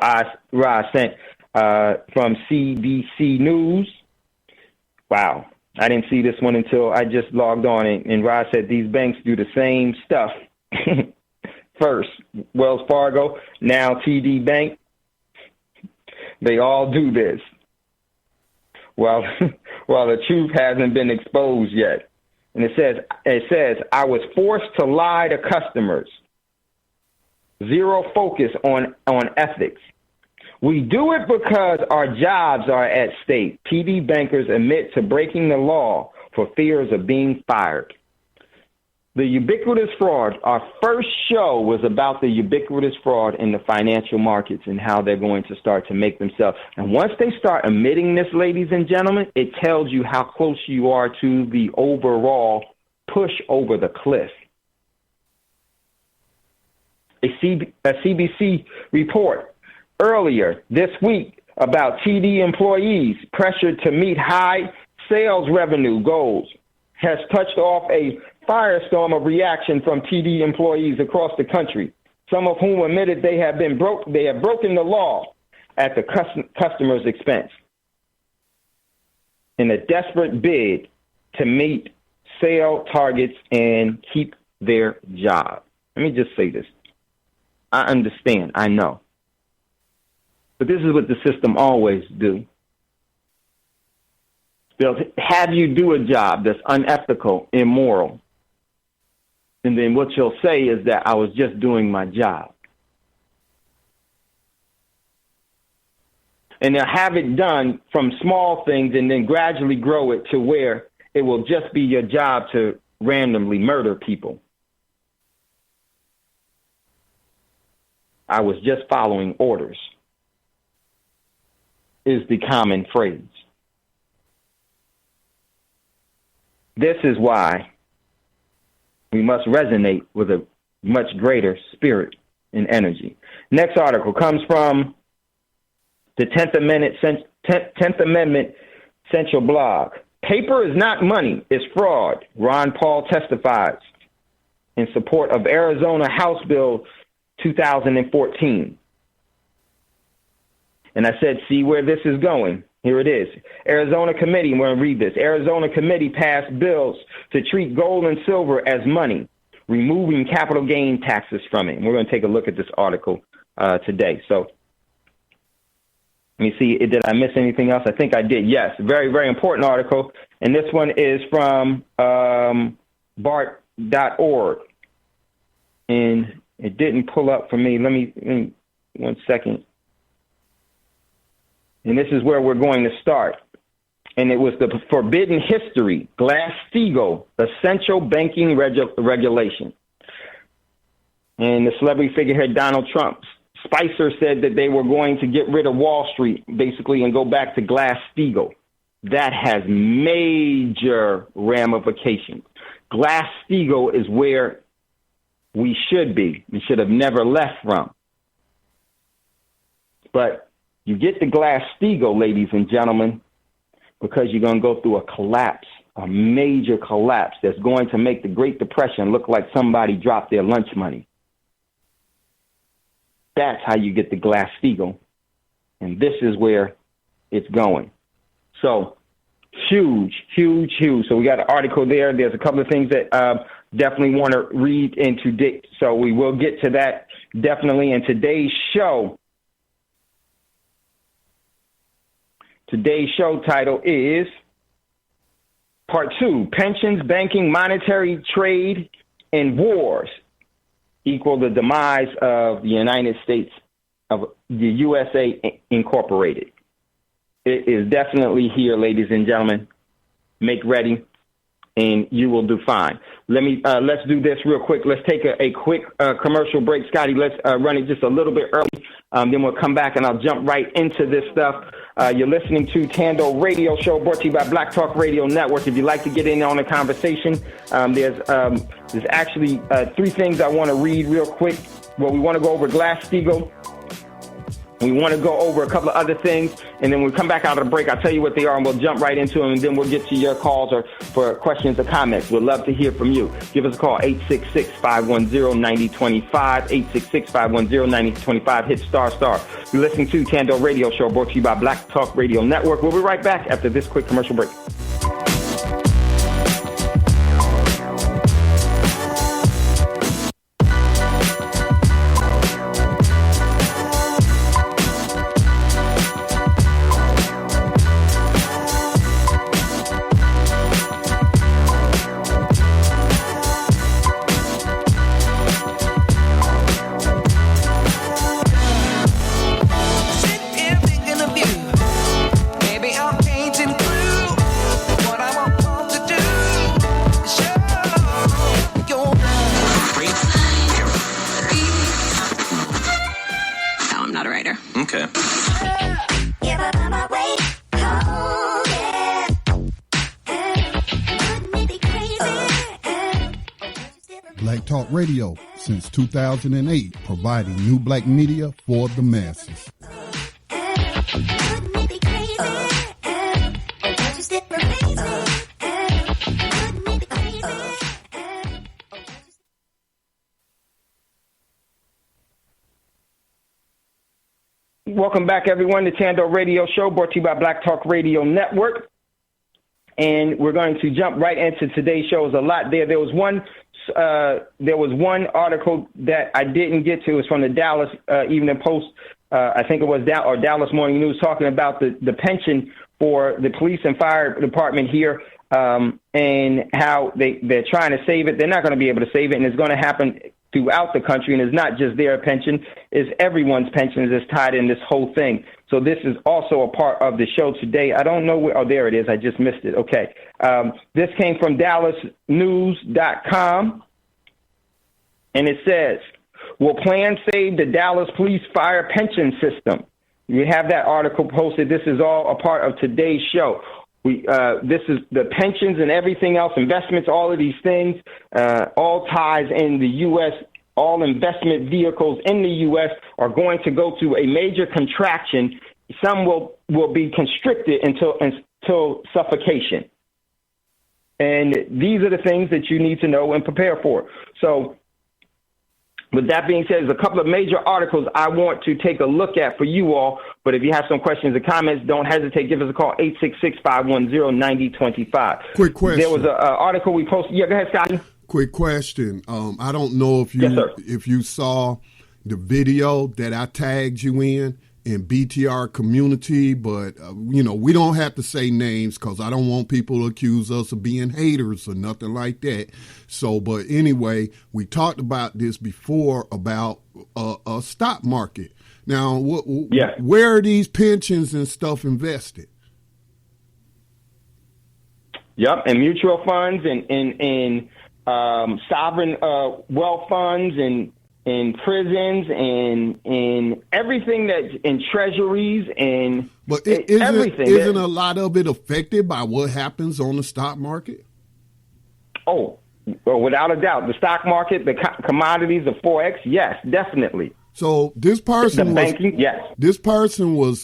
Rod sent from CBC News. Wow, I didn't see this one until I just logged on, and Rod said these banks do the same stuff. First, Wells Fargo, now TD Bank. They all do this. Well, the truth hasn't been exposed yet. And it says, I was forced to lie to customers. Zero focus on ethics. We do it because our jobs are at stake. TD bankers admit to breaking the law for fears of being fired. The ubiquitous fraud, our first show was about the ubiquitous fraud in the financial markets and how they're going to start to make themselves. And once they start admitting this, ladies and gentlemen, it tells you how close you are to the overall push over the cliff. A CBC report earlier this week about TD employees pressured to meet high sales revenue goals has touched off a firestorm of reaction from TD employees across the country, some of whom admitted they have broken the law at the customer's expense in a desperate bid to meet sale targets and keep their job. Let me just say this. I understand. I know. But this is what the system always do. They'll have you do a job that's unethical, immoral. And then what you'll say is that I was just doing my job. And they'll have it done from small things and then gradually grow it to where it will just be your job to randomly murder people. I was just following orders is the common phrase. This is why we must resonate with a much greater spirit and energy. Next article comes from the 10th Amendment Central Blog. Paper is not money, it's fraud. Ron Paul testifies in support of Arizona House Bill 2014. And I said, see where this is going. Here it is. Arizona committee, I'm going to read this. Arizona committee passed bills to treat gold and silver as money, removing capital gain taxes from it. And we're going to take a look at this article today. So let me see. Did I miss anything else? I think I did. Yes. Very, very important article. And this one is from Bart.org. And it didn't pull up for me. Let me 1 second. And this is where we're going to start. And it was the forbidden history, Glass-Steagall, essential banking regulation. And the celebrity figurehead Donald Trump, Spicer said that they were going to get rid of Wall Street, basically, and go back to Glass-Steagall. That has major ramifications. Glass-Steagall is where we should be. We should have never left from. But you get the Glass-Steagall, ladies and gentlemen, because you're going to go through a collapse, a major collapse that's going to make the Great Depression look like somebody dropped their lunch money. That's how you get the Glass-Steagall. And this is where it's going. So huge, huge, huge. So we got an article there. There's a couple of things that definitely want to read into. So we will get to that definitely in today's show. Today's show title is Part-2, Pensions, Banking, Monetary Trade, and Wars Equal the Demise of the United States of the USA Incorporated. It is definitely here, ladies and gentlemen. Make ready, and you will do fine. Let's do this real quick. Let's take a quick commercial break. Scotty, let's run it just a little bit early. Then we'll come back, and I'll jump right into this stuff. You're listening to Thando Radio Show, brought to you by Black Talk Radio Network. If you'd like to get in on the conversation, there's actually 3 things I want to read real quick. Well, we want to go over Glass-Steagall. We want to go over a couple of other things, and then when we come back out of the break, I'll tell you what they are, and we'll jump right into them, and then we'll get to your calls or for questions or comments. We'd love to hear from you. Give us a call, 866-510-9025, 866-510-9025. Hit star. You're listening to Thando Radio Show, brought to you by Black Talk Radio Network. We'll be right back after this quick commercial break. Black Talk Radio since 2008, providing new black media for the masses. Welcome back, everyone, to Thando Radio Show, brought to you by Black Talk Radio Network. And we're going to jump right into today's show. There's a lot there. There was one article that I didn't get to. It's from the Dallas Evening Post. I think it was Dallas Morning News, talking about the pension for the police and fire department here, and how they're trying to save it. They're not going to be able to save it, and it's going to happen throughout the country, and it's not just their pension, it's everyone's pensions that's tied in this whole thing. So this is also a part of the show today. I don't know where, oh, there it is. I just missed it. Okay. This came from DallasNews.com, and it says, will plan save the Dallas police fire pension system? We have that article posted. This is all a part of today's show. This is the pensions and everything else, investments, all of these things, all ties in the U.S., all investment vehicles in the U.S. are going to go through a major contraction. Some will be constricted until suffocation. And these are the things that you need to know and prepare for. So with that being said, there's a couple of major articles I want to take a look at for you all. But if you have some questions or comments, don't hesitate. Give us a call, 866-510-9025. Quick question. There was an article we posted. Yeah, go ahead, Scotty. Quick question. I don't know if you saw the video that I tagged you in BTR community, but, we don't have to say names because I don't want people to accuse us of being haters or nothing like that. So, but anyway, we talked about this before about a stock market. Now, where are these pensions and stuff invested? Yep, and mutual funds and sovereign wealth funds and in prisons and everything that's in treasuries and everything. Isn't a lot of it affected by what happens on the stock market? Oh, well, without a doubt. The stock market, the commodities, the Forex, yes, definitely. So this person This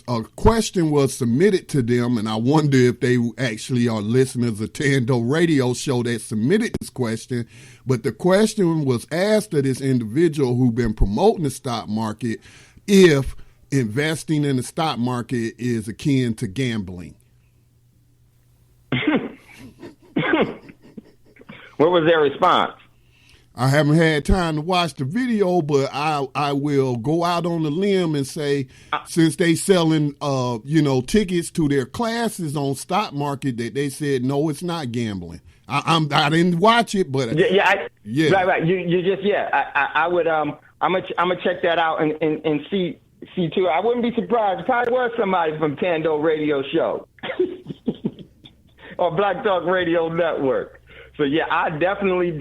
a question was submitted to them, and I wonder if they actually are listeners of Thando radio show that submitted this question. But the question was asked to this individual who'd been promoting the stock market if investing in the stock market is akin to gambling. What was their response? I haven't had time to watch the video, but I will go out on the limb and say, since they selling, tickets to their classes on stock market, that they said, no, it's not gambling. I didn't watch it, but right. You just, I would, I'm gonna check that out and see too. I wouldn't be surprised. It probably was somebody from Thando radio show or Black Talk Radio Network. So, yeah, I definitely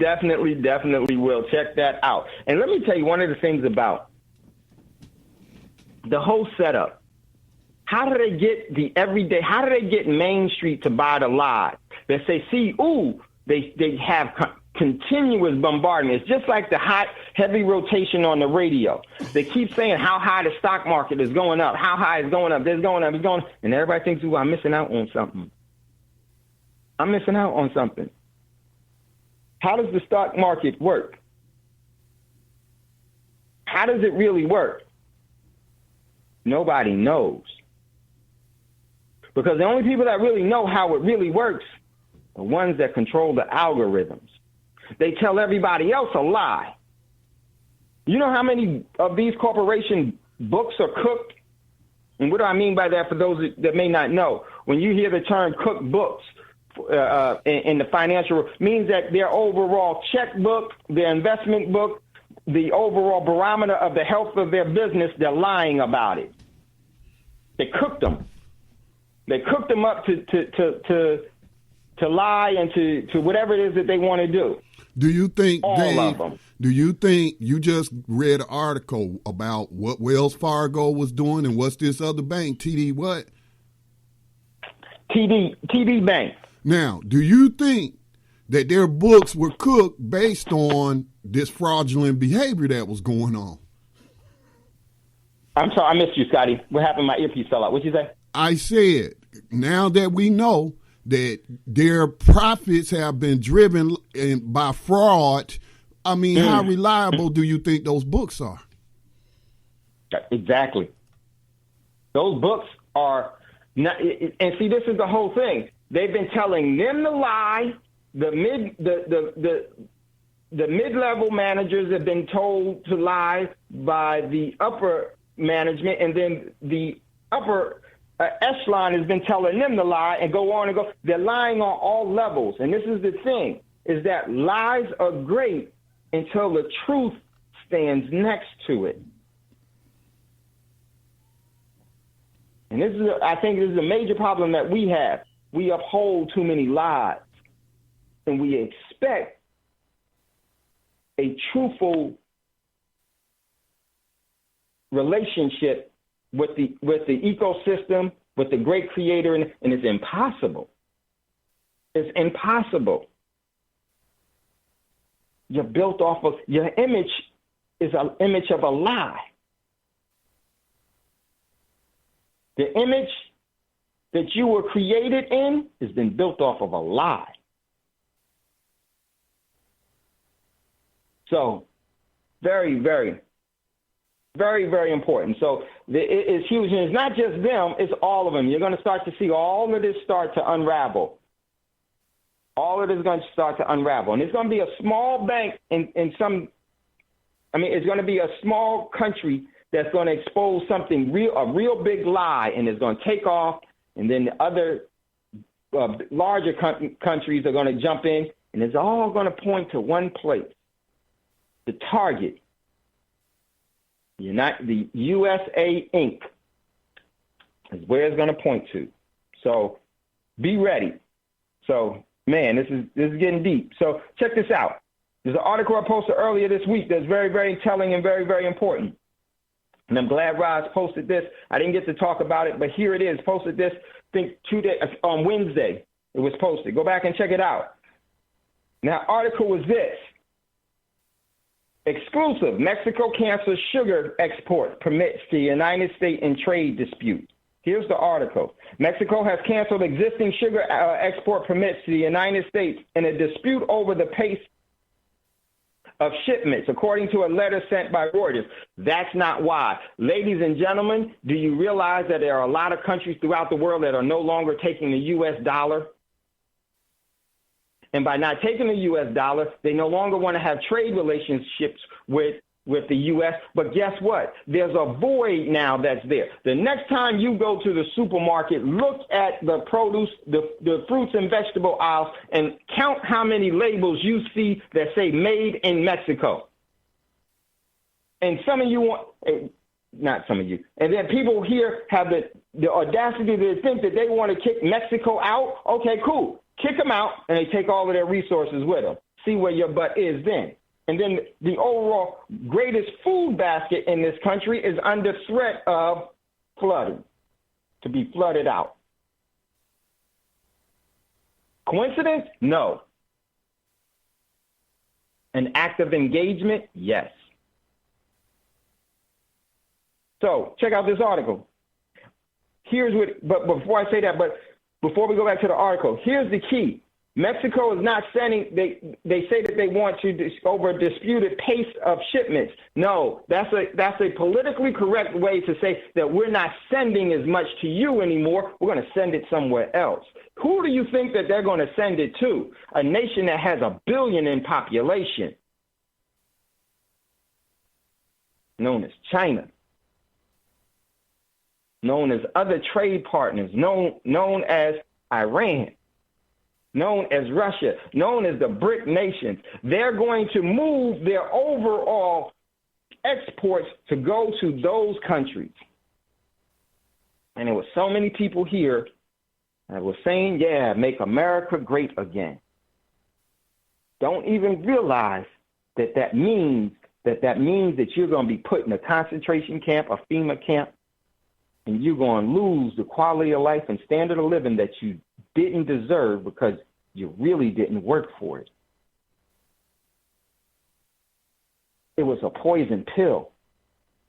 will check that out. And let me tell you one of the things about the whole setup. How do they get how do they get Main Street to buy the lie? They say, they have continuous bombardment. It's just like the hot, heavy rotation on the radio. They keep saying how high the stock market is going up, how high it's going up, it's going up. And everybody thinks, I'm missing out on something. I'm missing out on something. How does the stock market work? How does it really work? Nobody knows. Because the only people that really know how it really works are ones that control the algorithms. They tell everybody else a lie. You know how many of these corporation books are cooked? And what do I mean by that for those that may not know? When you hear the term cooked books, in the financial, means that their overall checkbook, their investment book, the overall barometer of the health of their business, they're lying about it. They cooked them. They cooked them up to lie and to whatever it is that they want to do. Do you think, all of them? Do you think you just read an article about what Wells Fargo was doing and what's this other bank, TD what? TD Bank. Now, do you think that their books were cooked based on this fraudulent behavior that was going on? I'm sorry, I missed you, Scotty. What happened? My earpiece fell out. What'd you say? I said, now that we know that their profits have been driven by fraud, how reliable do you think those books are? Exactly. Those books are not, and see, this is the whole thing. They've been telling them the lie. The mid-level managers have been told to lie by the upper management, and then the upper echelon has been telling them to lie and go on and go. They're lying on all levels. And this is the thing, is that lies are great until the truth stands next to it. And I think this is a major problem that we have. We uphold too many lies, and we expect a truthful relationship with the ecosystem, with the great creator, and it's impossible. It's impossible. You're built off of, your image is an image of a lie. The image that you were created in has been built off of a lie. So, very, very, very, very important. So it's huge. And it's not just them, it's all of them. You're going to start to see all of this start to unravel. All of it is going to start to unravel. And it's going to be a small bank it's going to be a small country that's going to expose something a real big lie, and it's going to take off. And then the other larger countries are going to jump in, and it's all going to point to one place, the target. The USA Inc. is where it's going to point to. So be ready. So, man, this is getting deep. So check this out. There's an article I posted earlier this week that's very, very telling and very, very important. And I'm glad Roz posted this. I didn't get to talk about it, but here it is. Posted this, I think, 2 days on Wednesday. It was posted. Go back and check it out. Now, article was this. Exclusive. Mexico cancels sugar export permits to the United States in trade dispute. Here's the article. Mexico has canceled existing sugar export permits to the United States in a dispute over the pace of shipments, according to a letter sent by Reuters. That's not why. Ladies and gentlemen, do you realize that there are a lot of countries throughout the world that are no longer taking the U.S. dollar? And by not taking the U.S. dollar, they no longer want to have trade relationships with the U.S. But guess what? There's a void now that's there. The next time you go to the supermarket, look at the produce, the fruits and vegetable aisles, and count how many labels you see that say made in Mexico. And some of you want, not some of you, and then people here have the audacity to think that they want to kick Mexico out. Okay, cool. Kick them out, and they take all of their resources with them. See where your butt is then. And then the overall greatest food basket in this country is under threat of flooding, to be flooded out. Coincidence? No. An act of engagement? Yes. So check out this article. But before I say that, before we go back to the article, here's the key. Mexico is not sending, they say that they want to over a disputed pace of shipments. No, that's a politically correct way to say that we're not sending as much to you anymore. We're going to send it somewhere else. Who do you think that they're going to send it to? A nation that has 1 billion in population, known as China, known as other trade partners, known as Iran, known as Russia, known as the BRIC nations. They're going to move their overall exports to go to those countries. And there were so many people here that were saying, yeah, make America great again. Don't even realize that means that you're going to be put in a concentration camp, a FEMA camp, and you're going to lose the quality of life and standard of living that you didn't deserve because you really didn't work for it. It was a poison pill.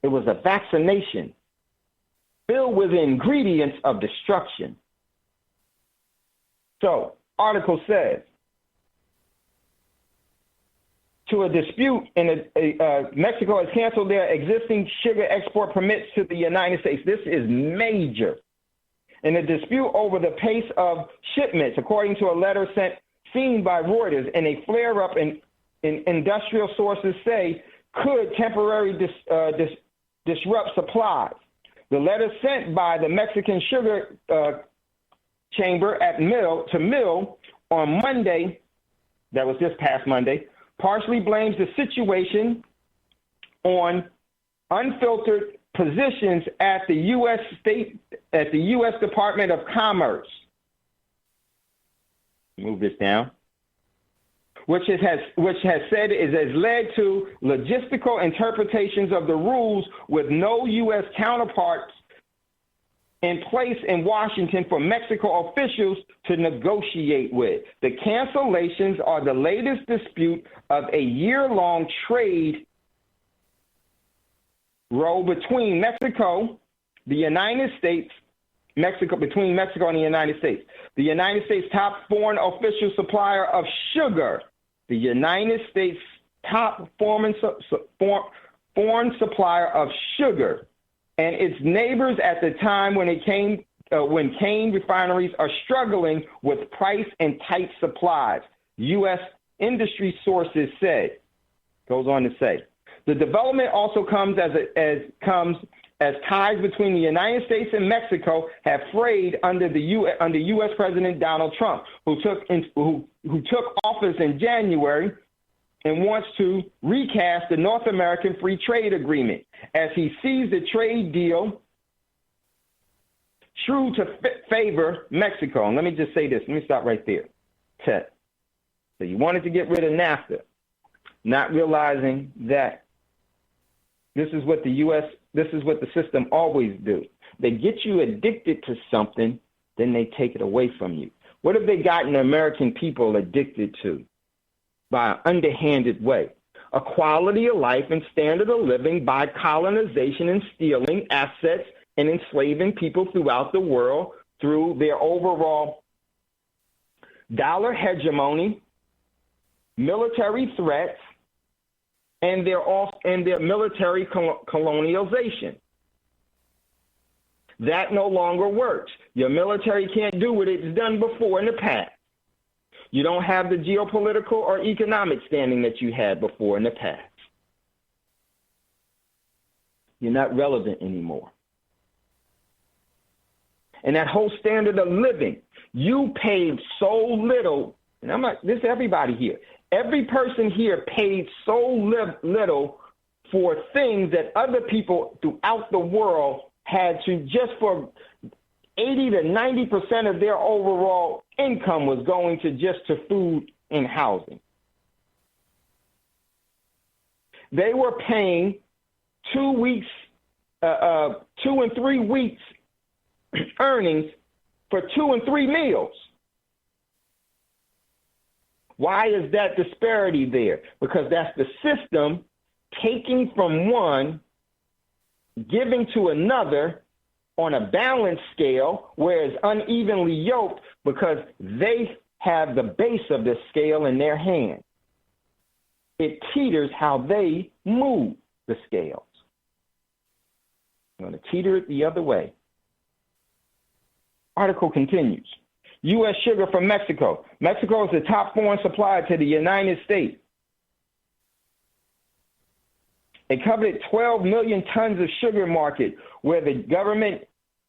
It was a vaccination filled with the ingredients of destruction. So, article says, to a dispute, Mexico has canceled their existing sugar export permits to the United States. This is major. In a dispute over the pace of shipments, according to a letter seen by Reuters, and a flare-up in industrial sources say could temporarily disrupt supplies. The letter sent by the Mexican Sugar Chamber to Mill on Monday, that was this past Monday, partially blames the situation on unfiltered positions at the U.S. Department of Commerce. Move this down. Which has said has led to logistical interpretations of the rules with no U.S. counterparts in place in Washington for Mexico officials to negotiate with. The cancellations are the latest dispute of a year-long trade row between Mexico, the United States, between Mexico and the United States. The United States' top foreign official supplier of sugar, the United States' top foreign supplier of sugar, and its neighbors at the time when cane refineries are struggling with price and tight supplies, U.S. industry sources said. Goes on to say, the development also comes as ties between the United States and Mexico have frayed under U.S. President Donald Trump, who took office in January and wants to recast the North American Free Trade Agreement as he sees the trade deal true to favor Mexico. And let me just say this. Let me stop right there. So you wanted to get rid of NAFTA, not realizing that this is what the system always do. They get you addicted to something, then they take it away from you. What have they gotten the American people addicted to? By an underhanded way. A quality of life and standard of living by colonization and stealing assets and enslaving people throughout the world through their overall dollar hegemony, military threats, and their military colonialization. That no longer works. Your military can't do what it's done before in the past. You don't have the geopolitical or economic standing that you had before in the past. You're not relevant anymore. And that whole standard of living, you paid so little, and I'm not, this is everybody here. Every person here paid so little for things that other people throughout the world had to, just for 80 to 90% of their overall income was going to just to food and housing. They were paying 2 and 3 weeks earnings for 2 and 3 meals. Why is that disparity there? Because that's the system taking from one, giving to another on a balanced scale, whereas unevenly yoked because they have the base of the scale in their hand. It teeters how they move the scales. I'm going to teeter it the other way. Article continues. U.S. sugar from Mexico. Mexico is the top foreign supplier to the United States. It covered 12 million tons of sugar market, where the government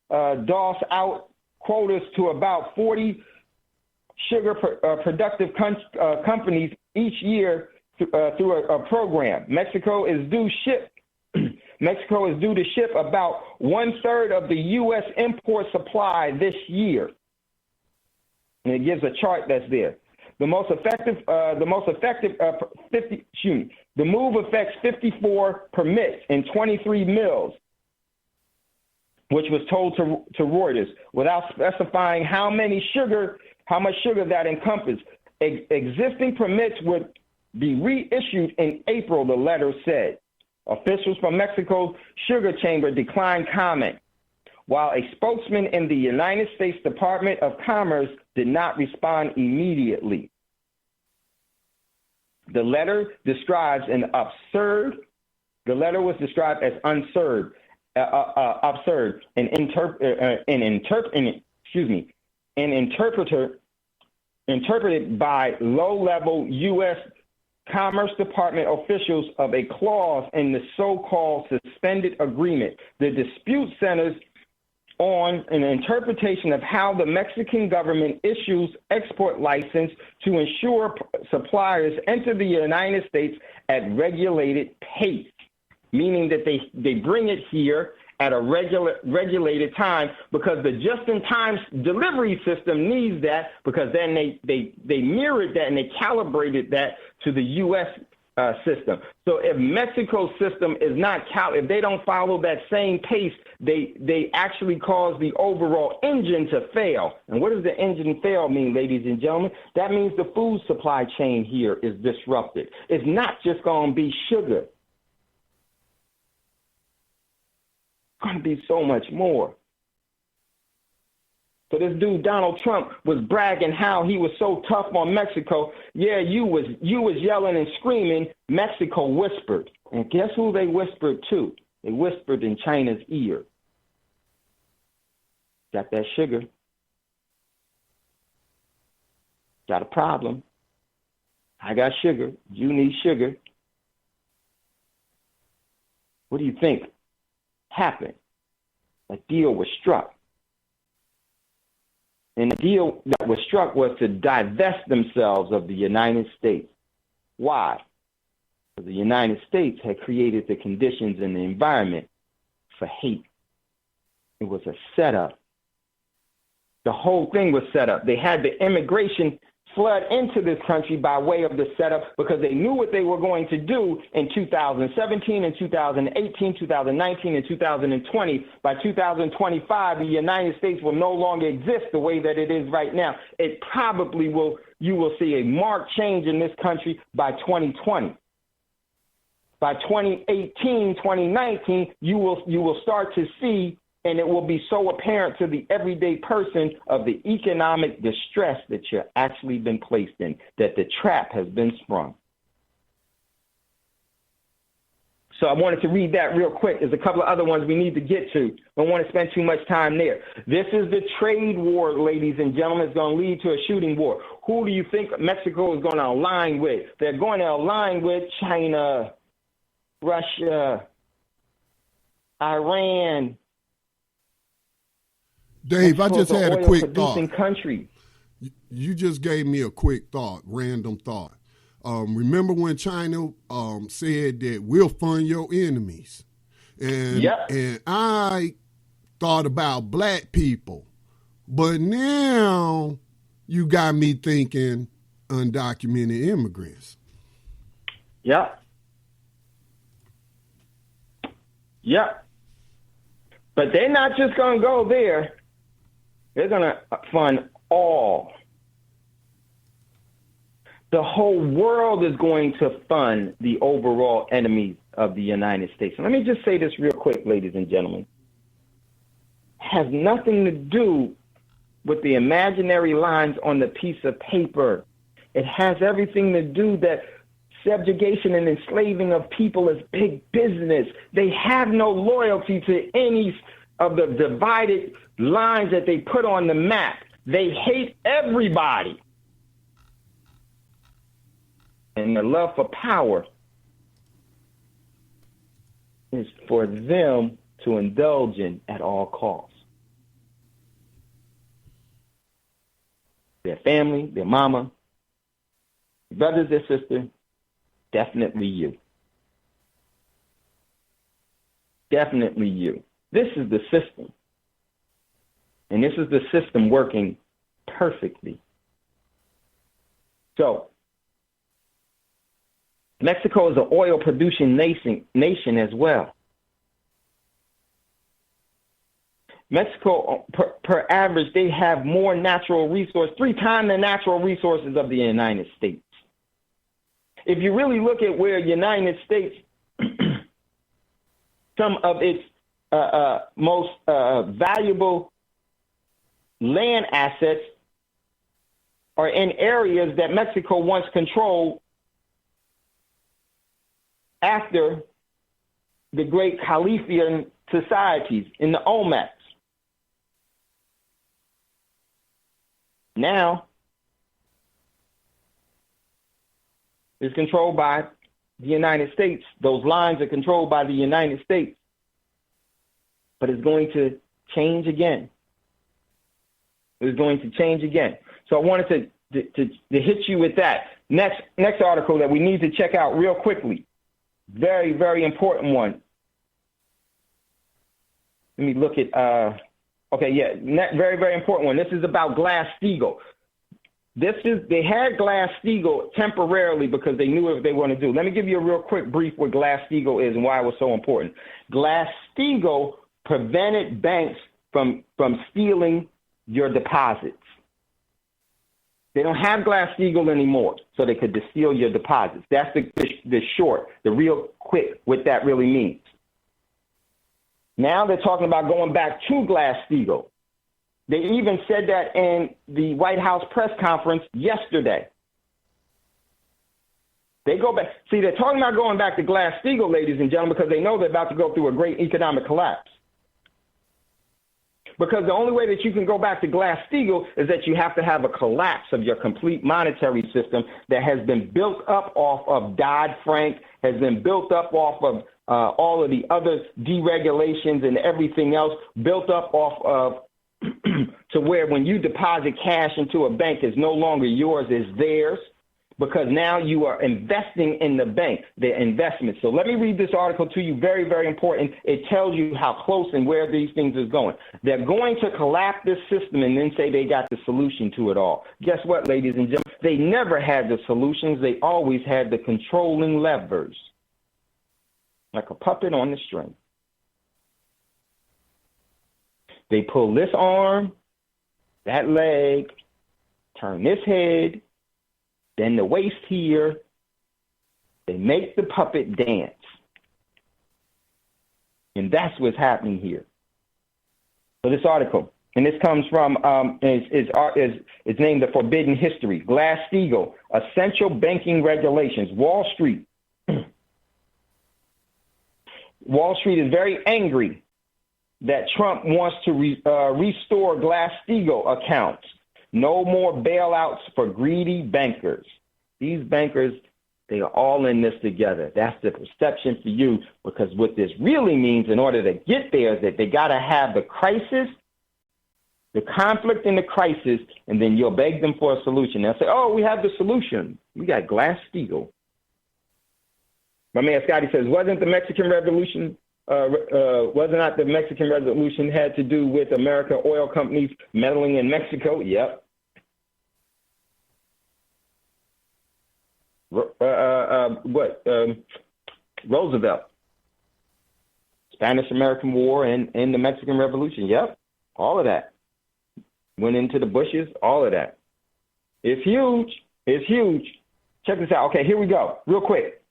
doles out quotas to about 40 sugar productive companies each year through a program. Mexico is due to ship about 1/3 of the U.S. import supply this year. And it gives a chart that's there. The move affects 54 permits in 23 mills, which was told to Reuters, without specifying how much sugar that encompassed. Existing permits would be reissued in April, the letter said. Officials from Mexico's sugar chamber declined comment, while a spokesman in the United States Department of Commerce did not respond immediately. The letter was described as absurd, and interpreted by low-level U.S. Commerce Department officials of a clause in the so-called suspended agreement. The dispute centers on an interpretation of how the Mexican government issues export license to ensure suppliers enter the United States at regulated pace. meaning that they bring it here at a regulated time, because the just-in-time delivery system needs that, because then they mirrored that and they calibrated that to the U.S. System. So if Mexico's system is not if they don't follow that same pace, they actually cause the overall engine to fail. And what does the engine fail mean, ladies and gentlemen? That means the food supply chain here is disrupted. It's not just going to be sugar. It's going to be so much more. So this dude, Donald Trump, was bragging how he was so tough on Mexico. Yeah, you was yelling and screaming. Mexico whispered. And guess who they whispered to? They whispered in China's ear. Got that sugar. Got a problem. I got sugar. You need sugar. What do you think happened? A deal was struck. And the deal that was struck was to divest themselves of the United States. Why? Because the United States had created the conditions and the environment for hate. It was a setup. The whole thing was set up. They had the immigration flood into this country by way of the setup, because they knew what they were going to do in 2017 and 2018, 2019 and 2020. By 2025, the United States will no longer exist the way that it is right now. It probably will. You will see a marked change in this country by 2020. By 2018, 2019, you will start to see, and it will be so apparent to the everyday person, of the economic distress that you're actually been placed in, that the trap has been sprung. So I wanted to read that real quick. There's a couple of other ones we need to get to. I don't want to spend too much time there. This is the trade war, ladies and gentlemen. It's going to lead to a shooting war. Who do you think Mexico is going to align with? They're going to align with China, Russia, Iran. Dave, I just had a quick thought. Country. You just gave me a quick thought, random thought. Remember when China said that we'll fund your enemies? And, and I thought about black people. But now you got me thinking undocumented immigrants. Yep. But they're not just going to go there. They're going to fund all. The whole world is going to fund the overall enemies of the United States. And let me just say this real quick, ladies and gentlemen. It has nothing to do with the imaginary lines on the piece of paper. It has everything to do that subjugation and enslaving of people is big business. They have no loyalty to any of the divided lines that they put on the map. They hate everybody. And the love for power is for them to indulge in at all costs. Their family, their mama, brothers, their sister, definitely you. Definitely you. This is the system. And this is the system working perfectly. So, Mexico is an oil-producing nation as well. Mexico, per average, they have more natural resources, 3 times the natural resources of the United States. If you really look at where United States, some of its most valuable land assets are in areas that Mexico once controlled after the great Khalifian societies in the Olmecs. Now, it's controlled by the United States. Those lines are controlled by the United States. But it's going to change again. It's going to change again. So I wanted to hit you with that. Next article that we need to check out real quickly. Very, very important one. Let me look at, very, very important one. This is about Glass-Steagall. They had Glass-Steagall temporarily because they knew what they want to do. Let me give you a real quick brief what Glass-Steagall is and why it was so important. Glass-Steagall prevented banks from stealing your deposits. They don't have Glass-Steagall anymore, so they could steal your deposits. That's the short, the real quick, what that really means. Now they're talking about going back to Glass-Steagall. They even said that in the White House press conference yesterday. They go back. See, they're talking about going back to Glass-Steagall, ladies and gentlemen, because they know they're about to go through a great economic collapse. Because the only way that you can go back to Glass-Steagall is that you have to have a collapse of your complete monetary system that has been built up off of Dodd-Frank, has been built up off of all of the other deregulations and everything else, built up off of to where when you deposit cash into a bank, it's no longer yours, it's theirs, because now you are investing in the bank, the investment. So let me read this article to you, very, very important. It tells you how close and where these things is going. They're going to collapse this system and then say they got the solution to it all. Guess what, ladies and gentlemen? They never had the solutions. They always had the controlling levers, like a puppet on the string. They pull this arm, that leg, turn this head, then the waist here. They make the puppet dance. And that's what's happening here. So this article, and this comes from, it's named The Forbidden History, Glass-Steagall, Essential Banking Regulations, Wall Street. Wall Street is very angry that Trump wants to restore Glass-Steagall accounts. No more bailouts for greedy bankers. These bankers, they are all in this together. That's the perception for you, because what this really means in order to get there is that they got to have the crisis, the conflict and the crisis, and then you'll beg them for a solution. They'll say, oh, we have the solution. We got Glass-Steagall. My man Scotty says, wasn't the Mexican Revolution had to do with American oil companies meddling in Mexico? Yep. Roosevelt, Spanish-American War and the Mexican Revolution. Yep. All of that. Went into the bushes, all of that. It's huge. It's huge. Check this out. Okay, here we go. Real quick.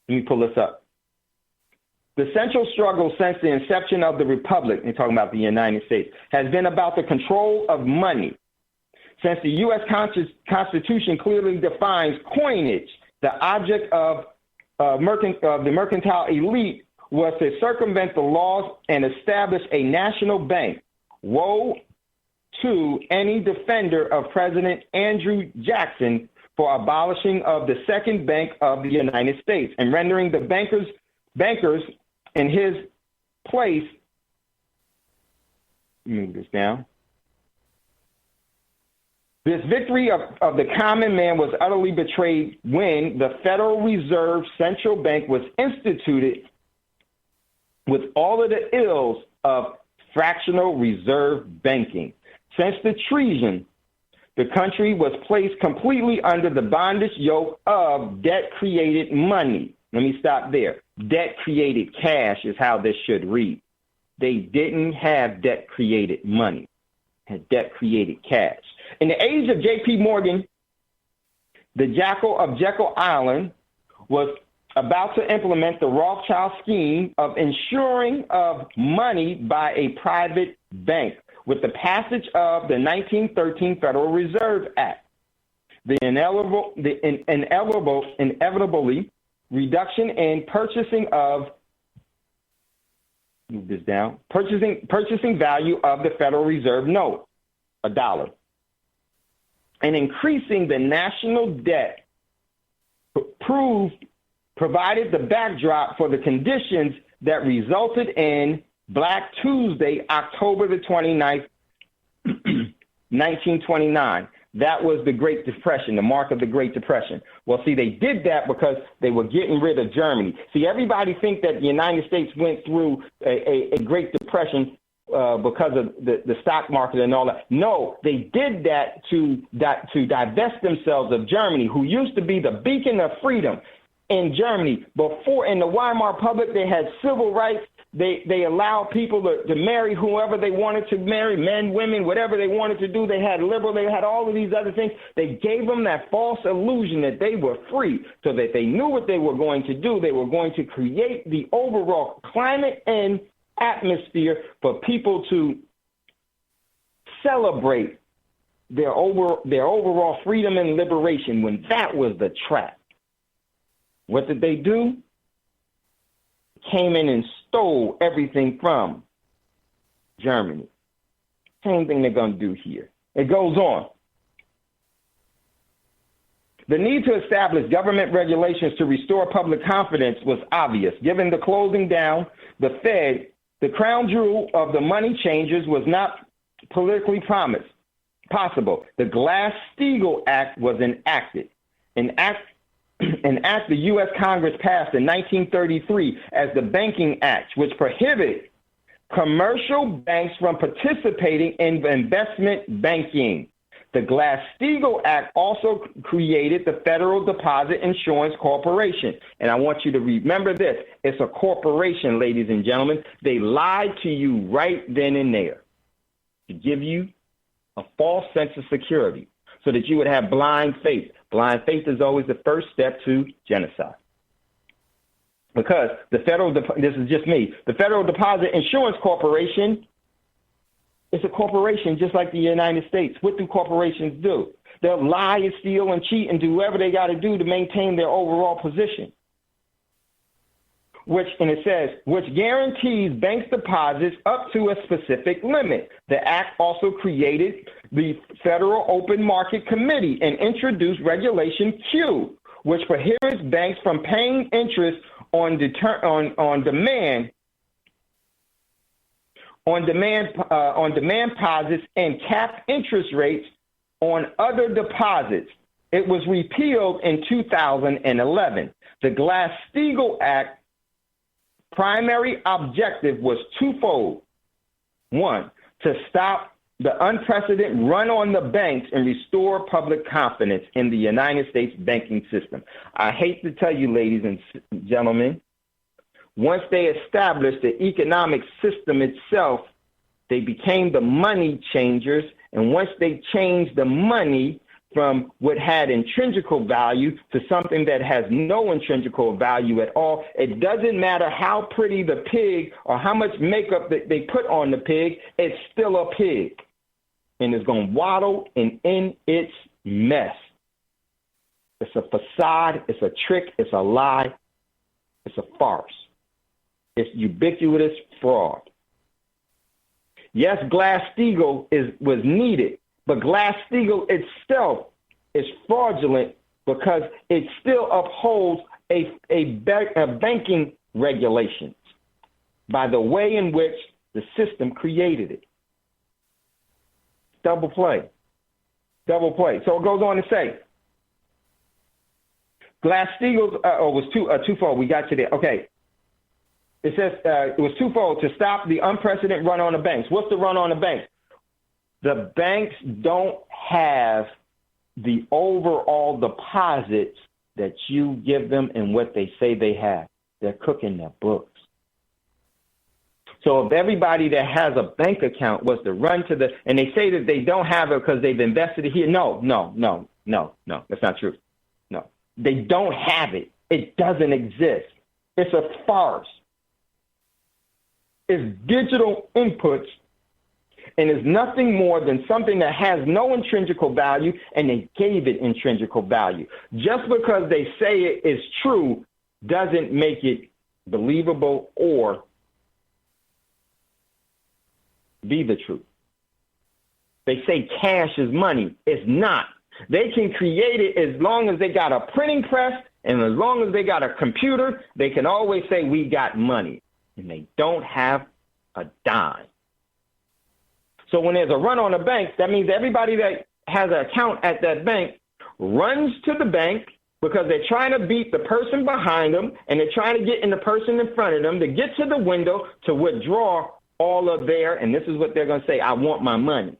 Let me pull this up. The central struggle since the inception of the Republic, they're talking about the United States, has been about the control of money. Since the U.S. Constitution clearly defines coinage, the object of the mercantile elite was to circumvent the laws and establish a national bank. Woe to any defender of President Andrew Jackson for abolishing of the second bank of the United States and rendering the bankers in his place. Move this down. This victory of the common man was utterly betrayed when the Federal Reserve Central Bank was instituted with all of the ills of fractional reserve banking. Since the treason, the country was placed completely under the bondage yoke of debt-created money. Let me stop there. Debt-created cash is how this should read. They didn't have debt-created money, had debt-created cash. In the age of J.P. Morgan, the Jackal of Jekyll Island was about to implement the Rothschild scheme of insuring of money by a private bank with the passage of the 1913 Federal Reserve Act. The inevitably reduction in purchasing value of the Federal Reserve note, $1, and increasing the national debt provided the backdrop for the conditions that resulted in Black Tuesday, October the 29th, 1929. That was the Great Depression, the mark of the Great Depression. Well, see, they did that because they were getting rid of Germany. See, everybody think that the United States went through a Great Depression because of the stock market and all that. No, they did that to divest themselves of Germany, who used to be the beacon of freedom in Germany. Before, in the Weimar Republic, they had civil rights. They allowed people to marry whoever they wanted to marry, men, women, whatever they wanted to do. They had liberal, they had all of these other things. They gave them that false illusion that they were free, so that they knew what they were going to do. They were going to create the overall climate and atmosphere for people to celebrate their overall freedom and liberation, when that was the trap. What did they do? Came in and stole everything from Germany. Same thing they're going to do here. It goes on. The need to establish government regulations to restore public confidence was obvious. Given the closing down, the Fed, the crown jewel of the money changers, was not politically possible. The Glass-Steagall Act was enacted. An act the U.S. Congress passed in 1933 as the Banking Act, which prohibited commercial banks from participating in investment banking. The Glass-Steagall Act also created the Federal Deposit Insurance Corporation. And I want you to remember this. It's a corporation, ladies and gentlemen. They lied to you right then and there to give you a false sense of security so that you would have blind faith. Blind faith is always the first step to genocide. Because this is just me, the Federal Deposit Insurance Corporation is a corporation just like the United States. What do corporations do? They'll lie and steal and cheat and do whatever they got to do to maintain their overall position. And it says, which guarantees banks' deposits up to a specific limit. The act also created the Federal Open Market Committee and introduced Regulation Q, which prohibits banks from paying interest on demand deposits and cap interest rates on other deposits. It was repealed in 2011. The Glass-Steagall Act primary objective was twofold. One, to stop the unprecedented run on the banks and restore public confidence in the United States banking system. I hate to tell you, ladies and gentlemen, once they established the economic system itself, they became the money changers. And once they changed the money from what had intrinsical value to something that has no intrinsical value at all, it doesn't matter how pretty the pig or how much makeup that they put on the pig, it's still a pig. And it's going to waddle in its mess. It's a facade, it's a trick, it's a lie, it's a farce. It's ubiquitous fraud. Yes, Glass-Steagall was needed, but Glass-Steagall itself is fraudulent because it still upholds a banking regulations by the way in which the system created it. Double play. So it goes on to say, Glass-Steagall was twofold. We got you there. Okay. It says it was twofold to stop the unprecedented run on the banks. What's the run on the banks? The banks don't have the overall deposits that you give them and what they say they have. They're cooking their books. So if everybody that has a bank account was to run to and they say that they don't have it because they've invested it here. No, that's not true. No, they don't have it. It doesn't exist. It's a farce. It's digital inputs and is nothing more than something that has no intrinsical value, and they gave it intrinsical value. Just because they say it is true doesn't make it believable or be the truth. They say cash is money. It's not. They can create it as long as they got a printing press and as long as they got a computer, they can always say we got money. And they don't have a dime. So when there's a run on the banks, that means everybody that has an account at that bank runs to the bank because they're trying to beat the person behind them and they're trying to get in the person in front of them to get to the window to withdraw all of their, and this is what they're going to say, I want my money.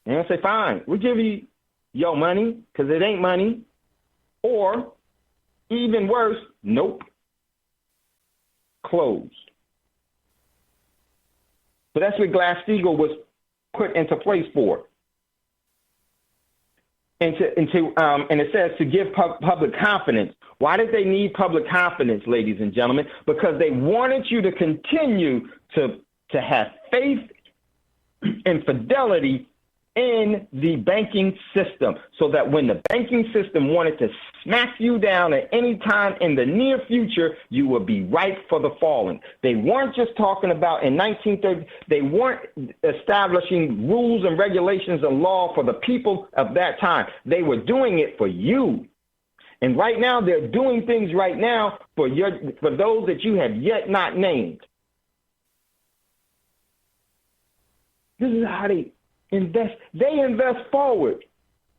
And they'll say, fine, we'll give you your money because it ain't money. Or even worse, nope, closed. So that's what Glass-Steagall was put into place for. And it says to give public confidence. Why did they need public confidence, ladies and gentlemen? Because they wanted you to continue to have faith and fidelity in the banking system, so that when the banking system wanted to smack you down at any time in the near future, you would be ripe for the falling. They weren't just talking about in 1930, they weren't establishing rules and regulations and law for the people of that time. They were doing it for you. And right now, they're doing things right now for those that you have yet not named. This is how they invest. They invest forward.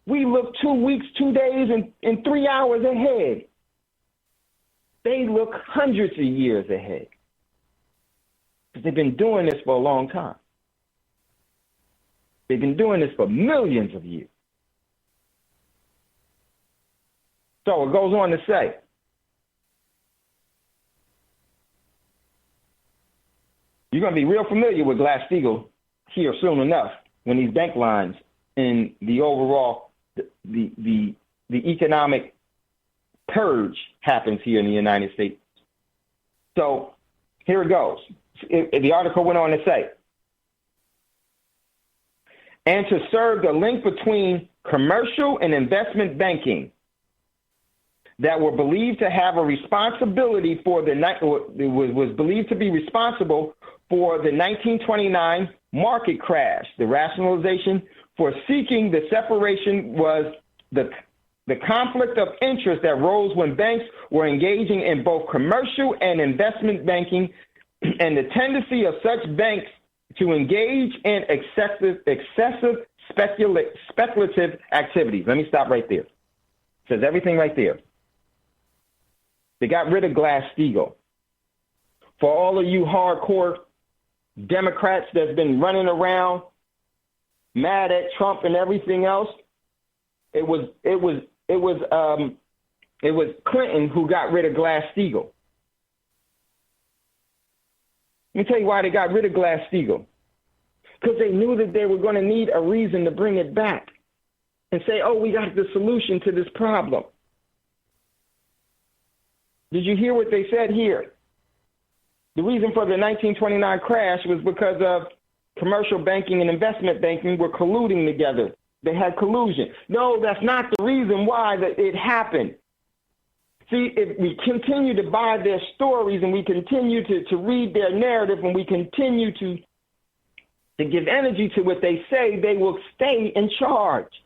We look 2 weeks, 2 days, and 3 hours ahead. They look hundreds of years ahead. Because they've been doing this for a long time. They've been doing this for millions of years. So it goes on to say, you're going to be real familiar with Glass-Steagall here soon enough when these bank lines and the overall, the economic purge happens here in the United States. So here it goes. The article went on to say, and to serve the link between commercial and investment banking that were believed to have a responsibility for was believed to be responsible for the 1929 market crash. The rationalization for seeking the separation was the conflict of interest that rose when banks were engaging in both commercial and investment banking, and the tendency of such banks to engage in excessive speculative activities. Let me stop right there. It says everything right there. They got rid of Glass-Steagall. For all of you hardcore Democrats that's been running around mad at Trump and everything else, it was Clinton who got rid of Glass-Steagall. Let me tell you why they got rid of Glass-Steagall. Because they knew that they were going to need a reason to bring it back and say, oh, we got the solution to this problem. Did you hear what they said here? The reason for the 1929 crash was because of commercial banking and investment banking were colluding together. They had collusion. No, that's not the reason why that it happened. See, if we continue to buy their stories and we continue to read their narrative and we continue to give energy to what they say, they will stay in charge.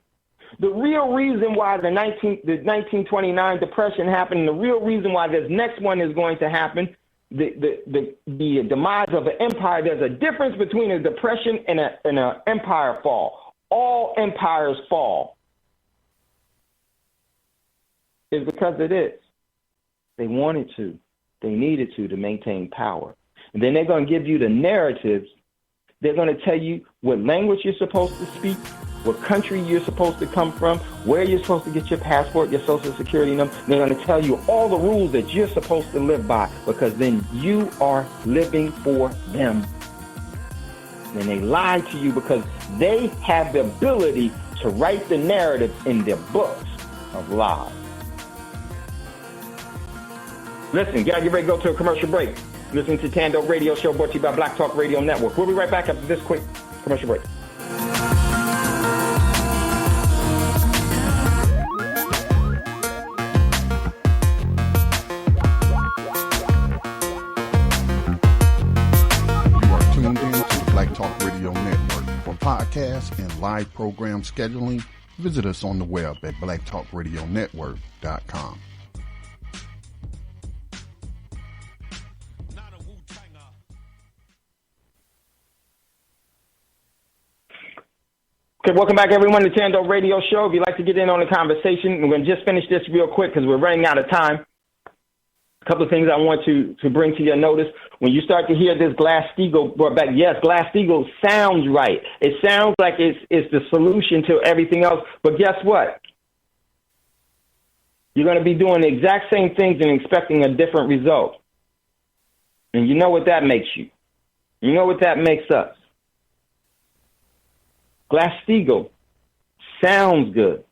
The real reason why the 1929 depression happened, and the real reason why this next one is going to happen, the demise of an empire, there's a difference between a depression and an empire fall. All empires fall. It's because of this. They wanted to. They needed to maintain power. And then they're going to give you the narratives. They're going to tell you what language you're supposed to speak, what country you're supposed to come from, where you're supposed to get your passport, your social security number. They're going to tell you all the rules that you're supposed to live by, because then you are living for them. And they lie to you because they have the ability to write the narrative in their books of lies. Listen, gotta get ready to go to a commercial break. Listen to Thando Radio Show, brought to you by Black Talk Radio Network. We'll be right back after this quick commercial break. Podcasts and live program scheduling, visit us on the web at blacktalkradionetwork.com. Okay, welcome back, everyone, to Thando Radio Show. If you'd like to get in on the conversation, we're going to just finish this real quick because we're running out of time. A couple of things I want to bring to your notice. When you start to hear this Glass-Steagall brought back, yes, Glass-Steagall sounds right. It sounds like it's the solution to everything else. But guess what? You're going to be doing the exact same things and expecting a different result. And you know what that makes you. You know what that makes us. Glass-Steagall sounds good.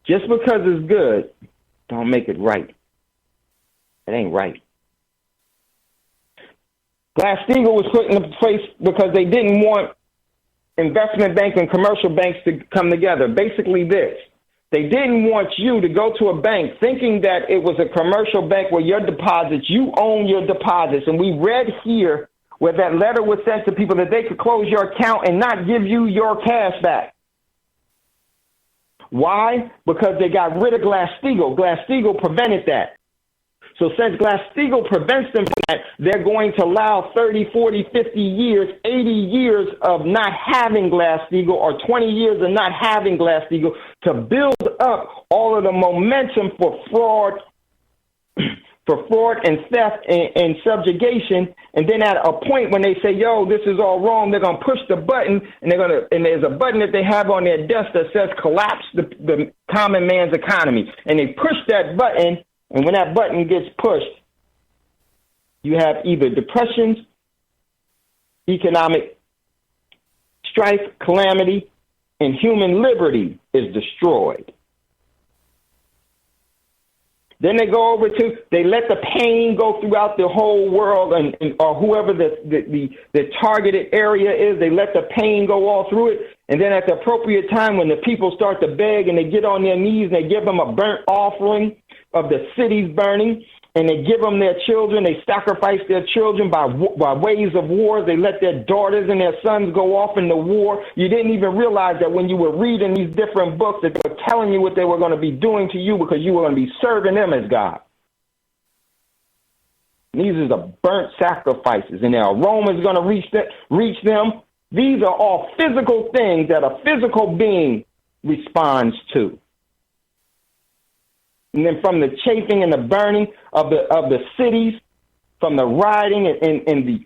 Just because it's good, don't make it right. It ain't right. Glass-Steagall was put in place because they didn't want investment banks and commercial banks to come together. Basically this. They didn't want you to go to a bank thinking that it was a commercial bank where your deposits, you own your deposits. And we read here where that letter was sent to people that they could close your account and not give you your cash back. Why? Because they got rid of Glass-Steagall. Glass-Steagall prevented that. So since Glass-Steagall prevents them from that, they're going to allow 30, 40, 50 years, 80 years of not having Glass-Steagall or 20 years of not having Glass-Steagall to build up all of the momentum for fraud and theft and subjugation. And then at a point when they say, yo, this is all wrong, they're going to push the button, and there's a button that they have on their desk that says collapse the common man's economy. And they push that button, and when that button gets pushed, you have either depressions, economic strife, calamity, and human liberty is destroyed. Then they go over to, they let the pain go throughout the whole world or whoever the targeted area is, they let the pain go all through it. And then at the appropriate time when the people start to beg and they get on their knees and they give them a burnt offering of the cities burning, and they give them their children, they sacrifice their children by ways of war. They let their daughters and their sons go off into war. You didn't even realize that when you were reading these different books that they were telling you what they were going to be doing to you because you were going to be serving them as God. These are the burnt sacrifices, and their aroma is going to reach them. These are all physical things that a physical being responds to. And then from the chafing and the burning of the cities, from the rioting and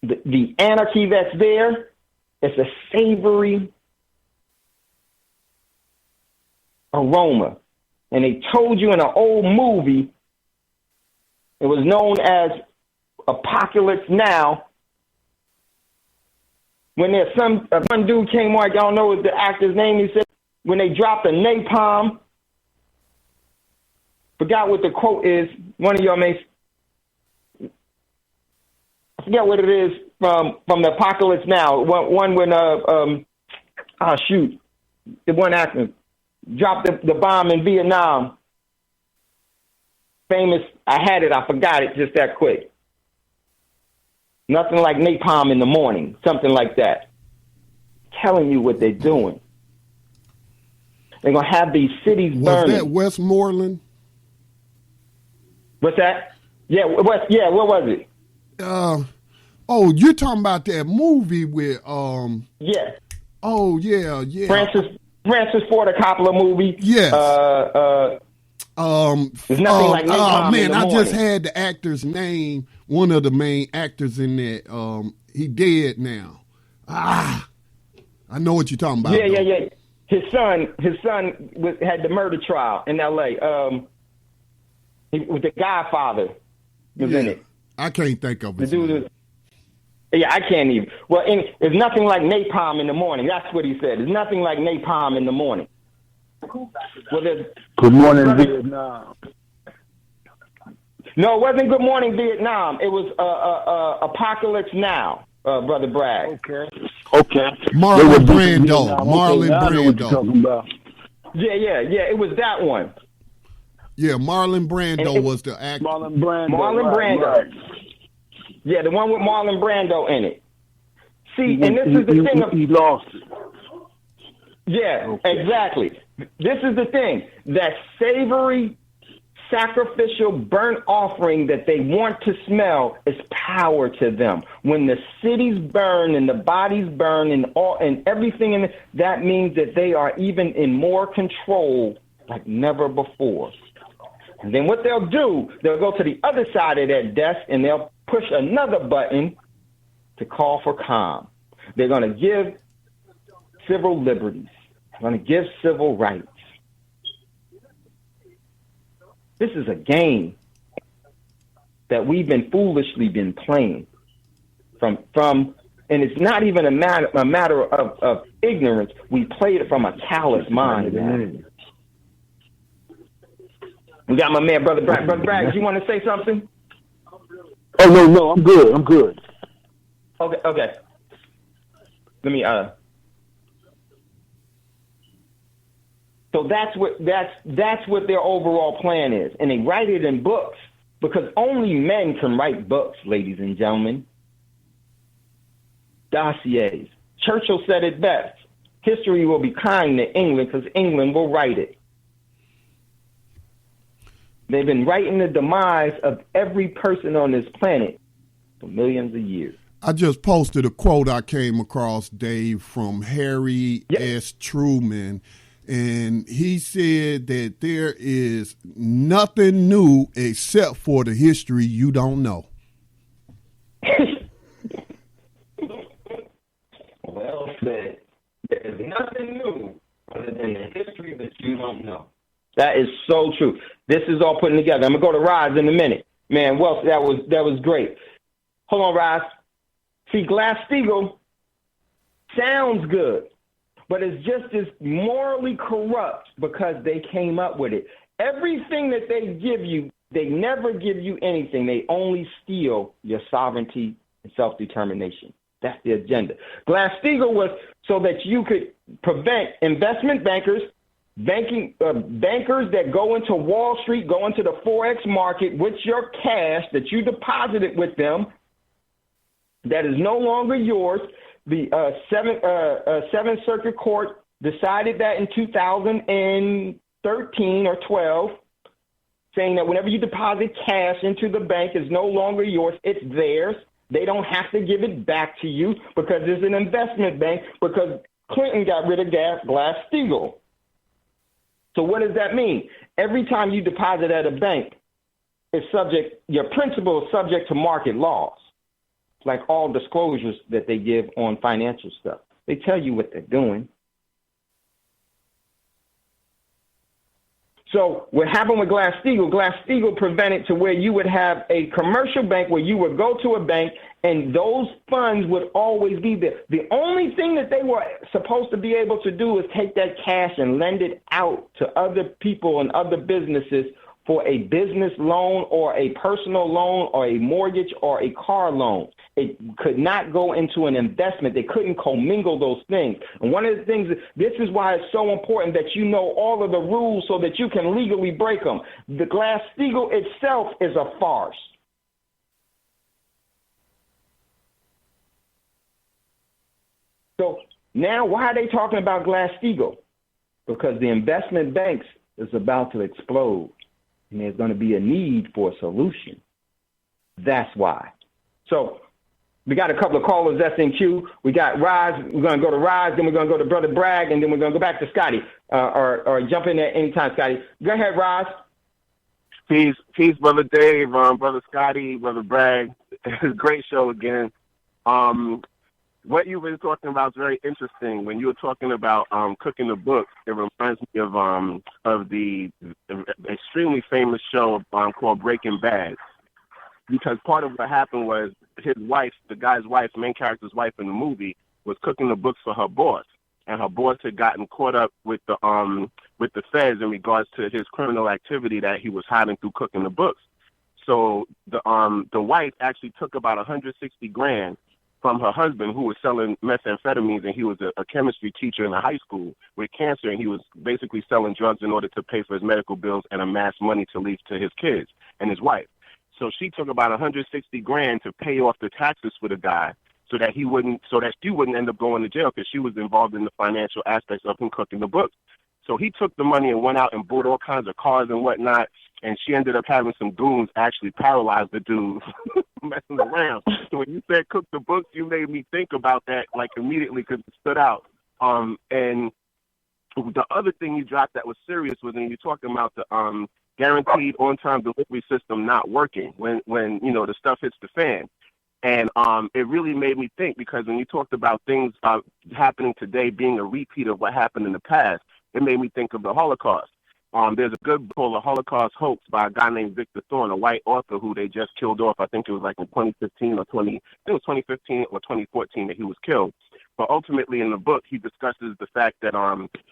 the anarchy that's there, it's a savory aroma. And they told you in an old movie, it was known as Apocalypse Now. When there's one dude came on, I don't know what the actor's name, he said, when they dropped the napalm, forgot what the quote is. One of y'all may I forget what it is from the Apocalypse Now. One when the one actor dropped the bomb in Vietnam. Famous. I had it. I forgot it just that quick. Nothing like napalm in the morning. Something like that. Telling you what they're doing. They're gonna have these cities burning. Was that Westmoreland? What's that? Yeah, what was it? You're talking about that movie with Yeah. Oh yeah. Francis Ford Coppola movie. Yes. There's nothing like napalm in the I morning. just had the actor's name. One of the main actors in that. He dead now. I know what you're talking about. Yeah. His son had the murder trial in L.A. With the Godfather was in it. I can't think of it. I can't even. Well, there's nothing like napalm in the morning. That's what he said. There's nothing like napalm in the morning. Well, Good morning, Vietnam. No, it wasn't Good Morning Vietnam. It was Apocalypse Now, Brother Bragg. Okay. Marlon Brando. Yeah. It was that one. Yeah, Marlon Brando was the actor. Marlon Brando. Right. Yeah, the one with Marlon Brando in it. See, and this is the thing. He lost it. Yeah, okay. Exactly. This is the thing. That savory sacrificial burnt offering that they want to smell is power to them. When the cities burn and the bodies burn and everything in it, that means that they are even in more control like never before. And then what they'll do, they'll go to the other side of that desk and they'll push another button to call for calm. They're going to give civil liberties. They're going to give civil rights. This is a game that we've been foolishly playing from, and it's not even a matter of ignorance. We played it from a callous mind, man. We got my man, Brother Bragg. Brother Bragg, you want to say something? Oh, no, I'm good. Okay. Let me, So that's what their overall plan is. And they write it in books because only men can write books, ladies and gentlemen. Dossiers. Churchill said it best. History will be kind to England because England will write it. They've been writing the demise of every person on this planet for millions of years. I just posted a quote I came across, Dave, from Harry S. Truman. And he said that there is nothing new except for the history you don't know. Well said. There is nothing new other than the history that you don't know. That is so true. This is all putting together. I'm going to go to Roz in a minute. Man, well, that was great. Hold on, Roz. See, Glass-Steagall sounds good. But it's just as morally corrupt because they came up with it. Everything that they give you, they never give you anything. They only steal your sovereignty and self-determination. That's the agenda. Glass-Steagall was so that you could prevent investment bankers, bankers that go into Wall Street, go into the Forex market with your cash that you deposited with them that is no longer yours. The Seventh Circuit Court decided that in 2013 or 12, saying that whenever you deposit cash into the bank, it's no longer yours, it's theirs. They don't have to give it back to you because it's an investment bank because Clinton got rid of Glass-Steagall. So what does that mean? Every time you deposit at a bank, your principal is subject to market laws. Like all disclosures that they give on financial stuff. They tell you what they're doing. So what happened with Glass-Steagall prevented to where you would have a commercial bank where you would go to a bank and those funds would always be there. The only thing that they were supposed to be able to do is take that cash and lend it out to other people and other businesses for a business loan or a personal loan or a mortgage or a car loan. It could not go into an investment. They couldn't commingle those things. And one of the things, this is why it's so important that you know all of the rules so that you can legally break them. The Glass-Steagall itself is a farce. So now why are they talking about Glass-Steagall? Because the investment banks is about to explode. And there's going to be a need for a solution. That's why. So we got a couple of callers that's in queue. We got Roz. We're going to go to Roz, then we're going to go to Brother Bragg, and then we're going to go back to Scotty. Or jump in there anytime, Scotty. Go ahead, Roz. Peace, Brother Dave, Brother Scotty, Brother Bragg. Great show again. What you've been talking about is very interesting. When you were talking about cooking the book, it reminds me of the extremely famous show called Breaking Bad. Because part of what happened was his wife, the guy's wife, the main character's wife in the movie, was cooking the books for her boss, and her boss had gotten caught up with the feds in regards to his criminal activity that he was hiding through cooking the books. So the wife actually took about $160,000 from her husband, who was selling methamphetamines, and he was a chemistry teacher in a high school with cancer, and he was basically selling drugs in order to pay for his medical bills and amass money to leave to his kids and his wife. So she took about $160,000 to pay off the taxes for the guy, so that she wouldn't end up going to jail because she was involved in the financial aspects of him cooking the books. So he took the money and went out and bought all kinds of cars and whatnot, and she ended up having some goons actually paralyze the dude messing around. So when you said cook the books, you made me think about that like immediately because it stood out. And the other thing you dropped that was serious was when you're talking about the guaranteed on-time delivery system not working when the stuff hits the fan. And it really made me think, because when you talked about things happening today being a repeat of what happened in the past, it made me think of the Holocaust. There's a good book called The Holocaust Hoax by a guy named Victor Thorne, a white author who they just killed off. I think it was like in 2015 or 2014 that he was killed. But ultimately in the book, he discusses the fact that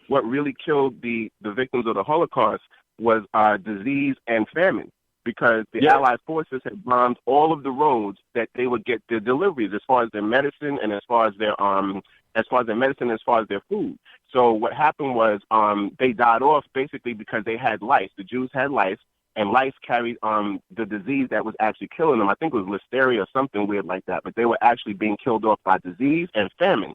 what really killed the victims of the Holocaust was disease and famine, because the Allied forces had bombed all of the roads that they would get their deliveries as far as their medicine and as far as their food. So what happened was they died off basically because they had lice. The Jews had lice, and lice carried the disease that was actually killing them. I think it was listeria or something weird like that, but they were actually being killed off by disease and famine.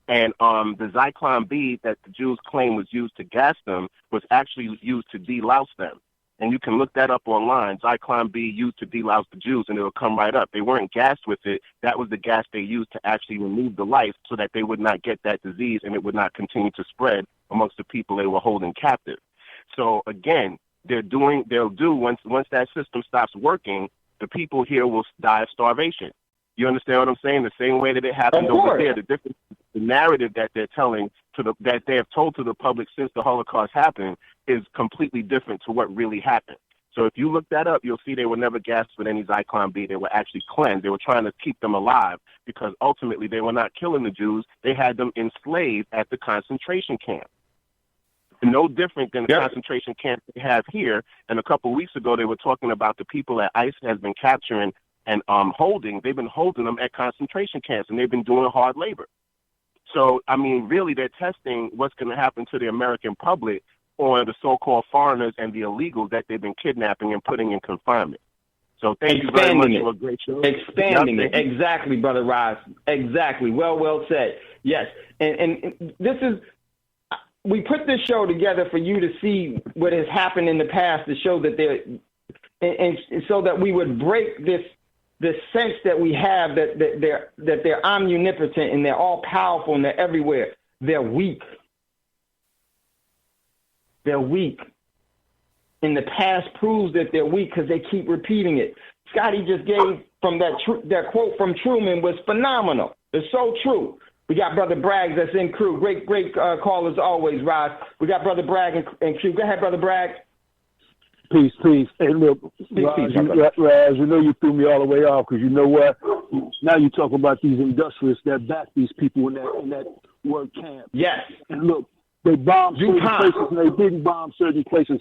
And the Zyklon B that the Jews claim was used to gas them was actually used to delouse them. And you can look that up online. Zyklon B used to delouse the Jews, and it'll come right up. They weren't gassed with it. That was the gas they used to actually remove the lice so that they would not get that disease and it would not continue to spread amongst the people they were holding captive. So again, they'll do once that system stops working, the people here will die of starvation. You understand what I'm saying? The same way that it happened over there. The narrative that they're telling that they have told to the public since the Holocaust happened is completely different to what really happened. So if you look that up, you'll see they were never gassed with any Zyklon B. They were actually cleansed. They were trying to keep them alive because ultimately they were not killing the Jews. They had them enslaved at the concentration camp. No different than the concentration camp they have here. And a couple of weeks ago, they were talking about the people that ICE has been capturing and holding. They've been holding them at concentration camps, and they've been doing hard labor. So, I mean, really, they're testing what's going to happen to the American public or the so-called foreigners and the illegals that they've been kidnapping and putting in confinement. So thank you very much for a great show. Expanding it. Exactly, Brother Ross. Exactly. Well said. Yes. And this is, we put this show together for you to see what has happened in the past to show that and so that we would break this sense that we have that they're omnipotent and they're all powerful and they're everywhere. They're weak. They're weak. And the past proves that they're weak because they keep repeating it. Scotty just gave from that quote from Truman was phenomenal. It's so true. We got Brother Bragg that's in crew. Great call as always, Roz. We got Brother Bragg and crew. Go ahead, Brother Bragg. Peace. Hey, look, Raz, you know you threw me all the way off because you know what? Now you talk about these industrialists that back these people in that work camp. Yes. And look, they bombed certain places and they didn't bomb certain places.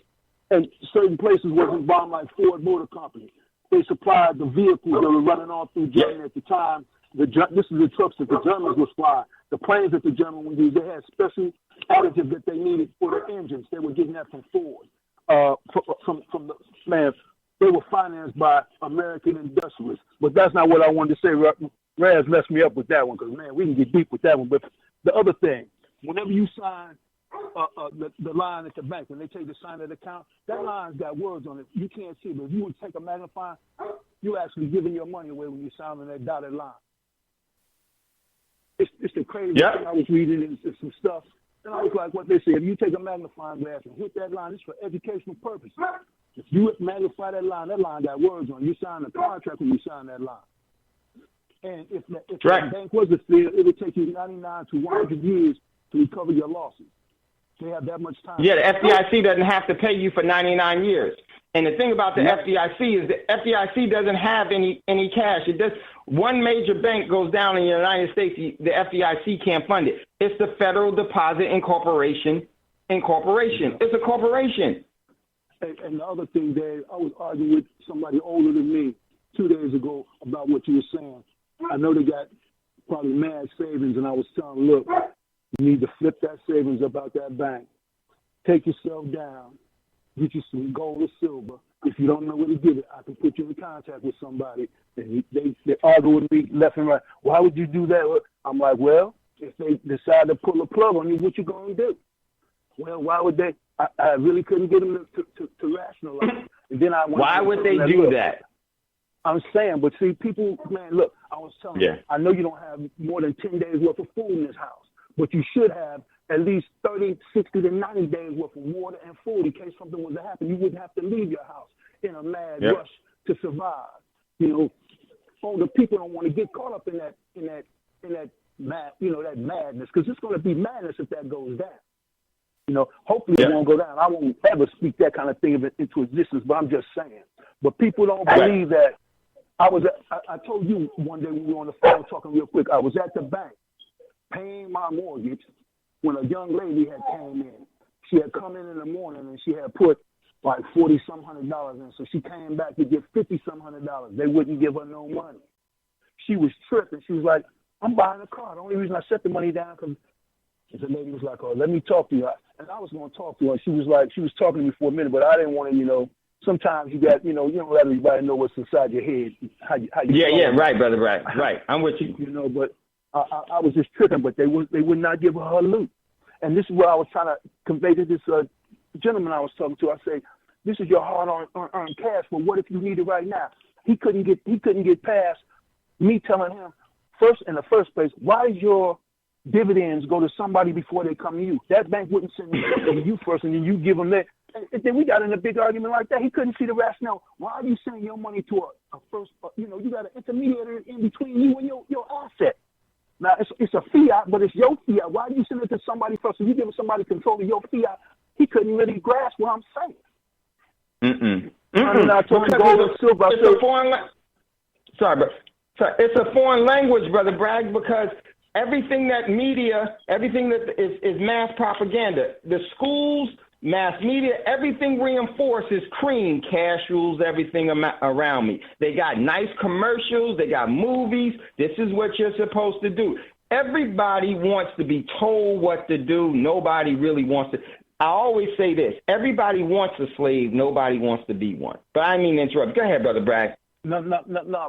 And certain places wasn't bombed like Ford Motor Company. They supplied the vehicles that were running all through Germany at the time. This is the trucks that the Germans would fly. The planes that the Germans would use, they had special additives that they needed for their engines. They were getting that from Ford. From the man, they were financed by American industrialists. But that's not what I wanted to say. Raz messed me up with that one because, man, we can get deep with that one. But the other thing, whenever you sign the line at the bank, when they take the sign of the account, that line's got words on it. You can't see it. But if you would take a magnifying, you're actually giving your money away when you sign on that dotted line. It's the crazy thing. I was reading and some stuff. And I was like, what they say, if you take a magnifying glass and hit that line, it's for educational purposes. If you magnify that line got words on it. You sign a contract when you sign that line. And if the bank was a failure, it would take you 99 to 100 years to recover your losses. They have that much time. Yeah, the FDIC doesn't have to pay you for 99 years. And the thing about the FDIC is the FDIC doesn't have any cash. It does. One major bank goes down in the United States, the FDIC can't fund it. It's the Federal Deposit Incorporation. It's a corporation. And the other thing, Dave, I was arguing with somebody older than me 2 days ago about what you were saying. I know they got probably mad savings, and I was telling them, look, you need to flip that savings up out that bank. Take yourself down. Get you some gold or silver. If you don't know where to get it, I can put you in contact with somebody. And they argue with me left and right. Why would you do that? I'm like, well, if they decide to pull a plug on you, what you going to do? Well, why would they? I really couldn't get them to rationalize. And then I went. Why would they do that? I'm saying, but see, people, man, look, I was telling you, I know you don't have more than 10 days worth of food in this house, but you should have at least 30, 60 to 90 days worth of water and food in case something was to happen. You wouldn't have to leave your house in a mad rush to survive. You know, older people don't want to get caught up in that mad, that madness, because it's going to be madness if that goes down. You know, hopefully it won't go down. I won't ever speak that kind of thing into existence, but I'm just saying. But people don't believe that. I told you one day when we were on the phone talking real quick, I was at the bank paying my mortgage when a young lady had came in. She had come in the morning and she had put like $40-some hundred in. So she came back to get $50-some hundred. They wouldn't give her no money. She was tripping. She was like, I'm buying a car. The only reason I set the money down because the lady was like, oh, let me talk to you. And I was going to talk to her. And she was talking to me for a minute, but I didn't want to, sometimes you got, you don't let everybody know what's inside your head. How you right, brother, right. I'm with you. But I was just tripping, but they would not give her loot. And this is what I was trying to convey to this gentleman I was talking to. I say, this is your hard-earned cash, but what if you need it right now? He couldn't get past me telling him, in the first place, why does your dividends go to somebody before they come to you? That bank wouldn't send to you first, and then you give them that. And then we got in a big argument like that. He couldn't see the rationale. Why are you sending your money to a first? You got an intermediary in between you and your asset. Now it's a fiat, but it's your fiat. Why do you send it to somebody first? If you give somebody control of your fiat, he couldn't really grasp what I'm saying. I told him gold and silver. It's a foreign language, Brother Bragg, because everything that is mass propaganda. The schools, mass media, everything reinforces cream, cash rules everything around me. They got nice commercials. They got movies. This is what you're supposed to do. Everybody wants to be told what to do. Nobody really wants to. I always say this. Everybody wants a slave. Nobody wants to be one. But I mean to interrupt. Go ahead, Brother Bragg. No.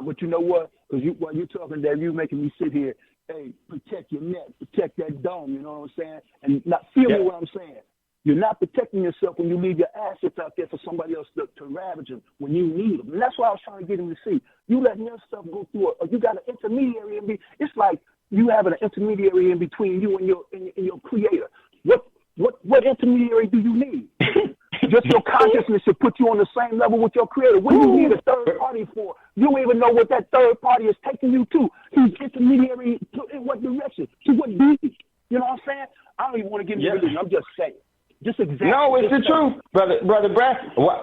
But you know what? Because while you're talking there, you're making me sit here. Hey, protect your neck. Protect that dome. You know what I'm saying? And not feel me what I'm saying. You're not protecting yourself when you leave your assets out there for somebody else to ravage them when you need them. And that's what I was trying to get him to see. You letting your stuff go through you got an intermediary it's like you having an intermediary in between you and your creator. What intermediary do you need? Just your consciousness should put you on the same level with your creator. What do you need a third party for? You don't even know what that third party is taking you to. Who's intermediary in what direction? To what duty? You know what I'm saying? I don't even want to get into religion. I'm just saying. Just exactly. No, it's the truth, Brother Brad.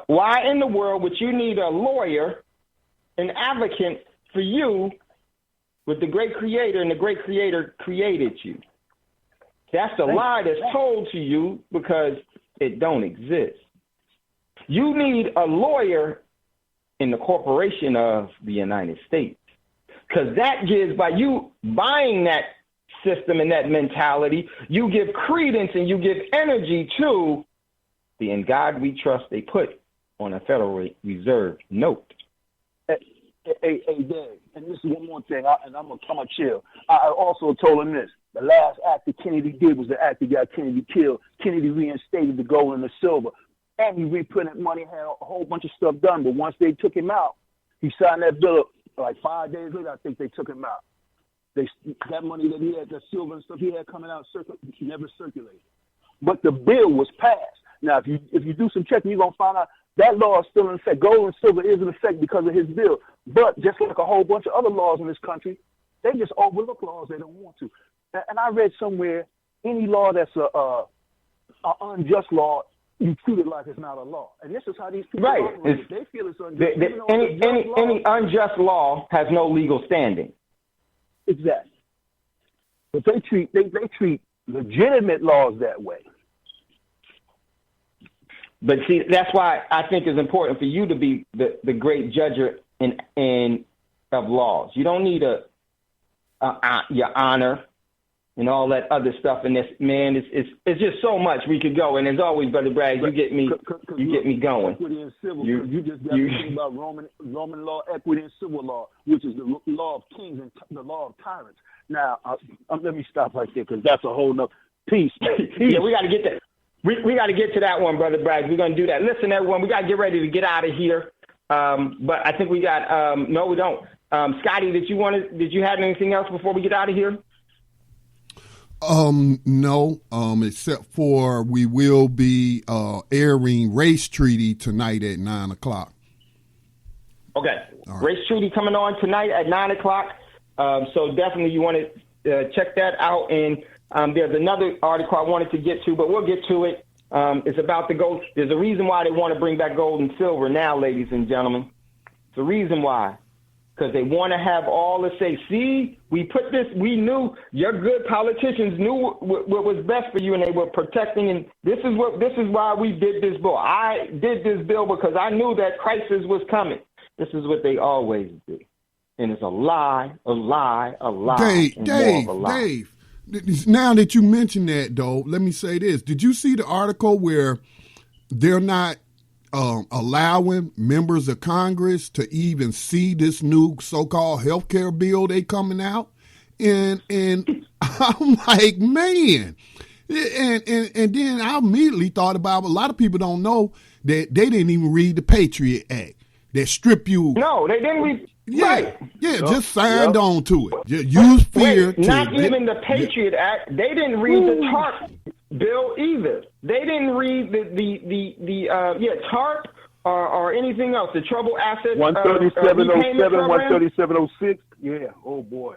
Why in the world would you need a lawyer, an advocate for you with the great creator, and the great creator created you? That's the lie that's told to you because it don't exist. You need a lawyer in the corporation of the United States, because that gives, by you buying that system and that mentality, you give credence and you give energy to the "In God We Trust" they put on a Federal Reserve note. Hey, Dad, and this is one more thing, and I'm gonna chill. I also told him this. The last act that Kennedy did was the act that got Kennedy killed. Kennedy reinstated the gold and the silver, and he reprinted money, had a whole bunch of stuff done. But once they took him out, he signed that bill like 5 days later. I think they took him out. That money that he had, the silver and stuff he had coming out, never circulated. But the bill was passed. Now, if you do some checking, you're gonna find out that law is still in effect. Gold and silver is in effect because of his bill. But just like a whole bunch of other laws in this country, they just overlook laws they don't want to. And I read somewhere, any law that's a unjust law, you treat it like it's not a law. And this is how these people they feel it's unjust. Any unjust law has no legal standing. Exactly. But they treat legitimate laws that way. But see, that's why I think it's important for you to be the great judger of laws. You don't need your honor and all that other stuff. And this, man, it's just so much we could go. And as always, Brother Bragg, you get me going. Equity and civil. You just got to think about Roman law, equity and civil law, which is the law of kings and the law of tyrants. Now, let me stop right there because that's a whole nother piece. Yeah, we got to get that. We got to get to that one, Brother Bragg. We're going to do that. Listen, everyone, we got to get ready to get out of here. But I think we got no, we don't. Scotty, did you have anything else before we get out of here? No, except for we will be airing Race Treaty tonight at 9:00. Okay. Right. Race Treaty coming on tonight at 9:00. So definitely you want to check that out. And there's another article I wanted to get to, but we'll get to it. It's about the gold. There's a reason why they want to bring back gold and silver now, ladies and gentlemen. It's a reason why. Because they want to have all to say, see, we put this, we knew, your good politicians knew what was best for you, and they were protecting, and this is why we did this bill. I did this bill because I knew that crisis was coming. This is what they always do. And it's a lie, a lie, a lie. Dave, now that you mention that, though, let me say this. Did you see the article where they're not allowing members of Congress to even see this new so-called health care bill they coming out? And I'm like, man. And then I immediately thought about, a lot of people don't know that they didn't even read the Patriot Act that strip you. No, they didn't read. Yeah, right. Just signed on to it. Just use fear. Not even the Patriot Act. They didn't read the TARP bill either. They didn't read the TARP or anything else. The Trouble Asset 13707, 13706. Yeah. Oh boy.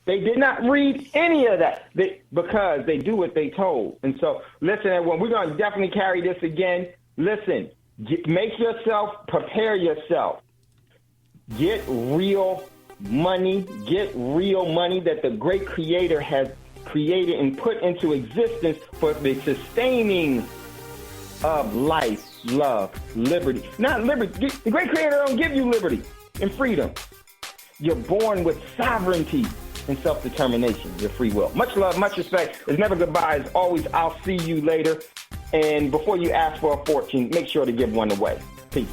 They did not read any of that because they do what they told. And so, listen, everyone, we're going to definitely carry this again. Listen, prepare yourself. Get real money that the great Creator has created and put into existence for the sustaining of life, love, liberty. Not liberty. The great Creator don't give you liberty and freedom. You're born with sovereignty and self-determination, your free will. Much love, much respect. There's never goodbye. It's always, I'll see you later. And before you ask for a fortune, make sure to give one away. Peace.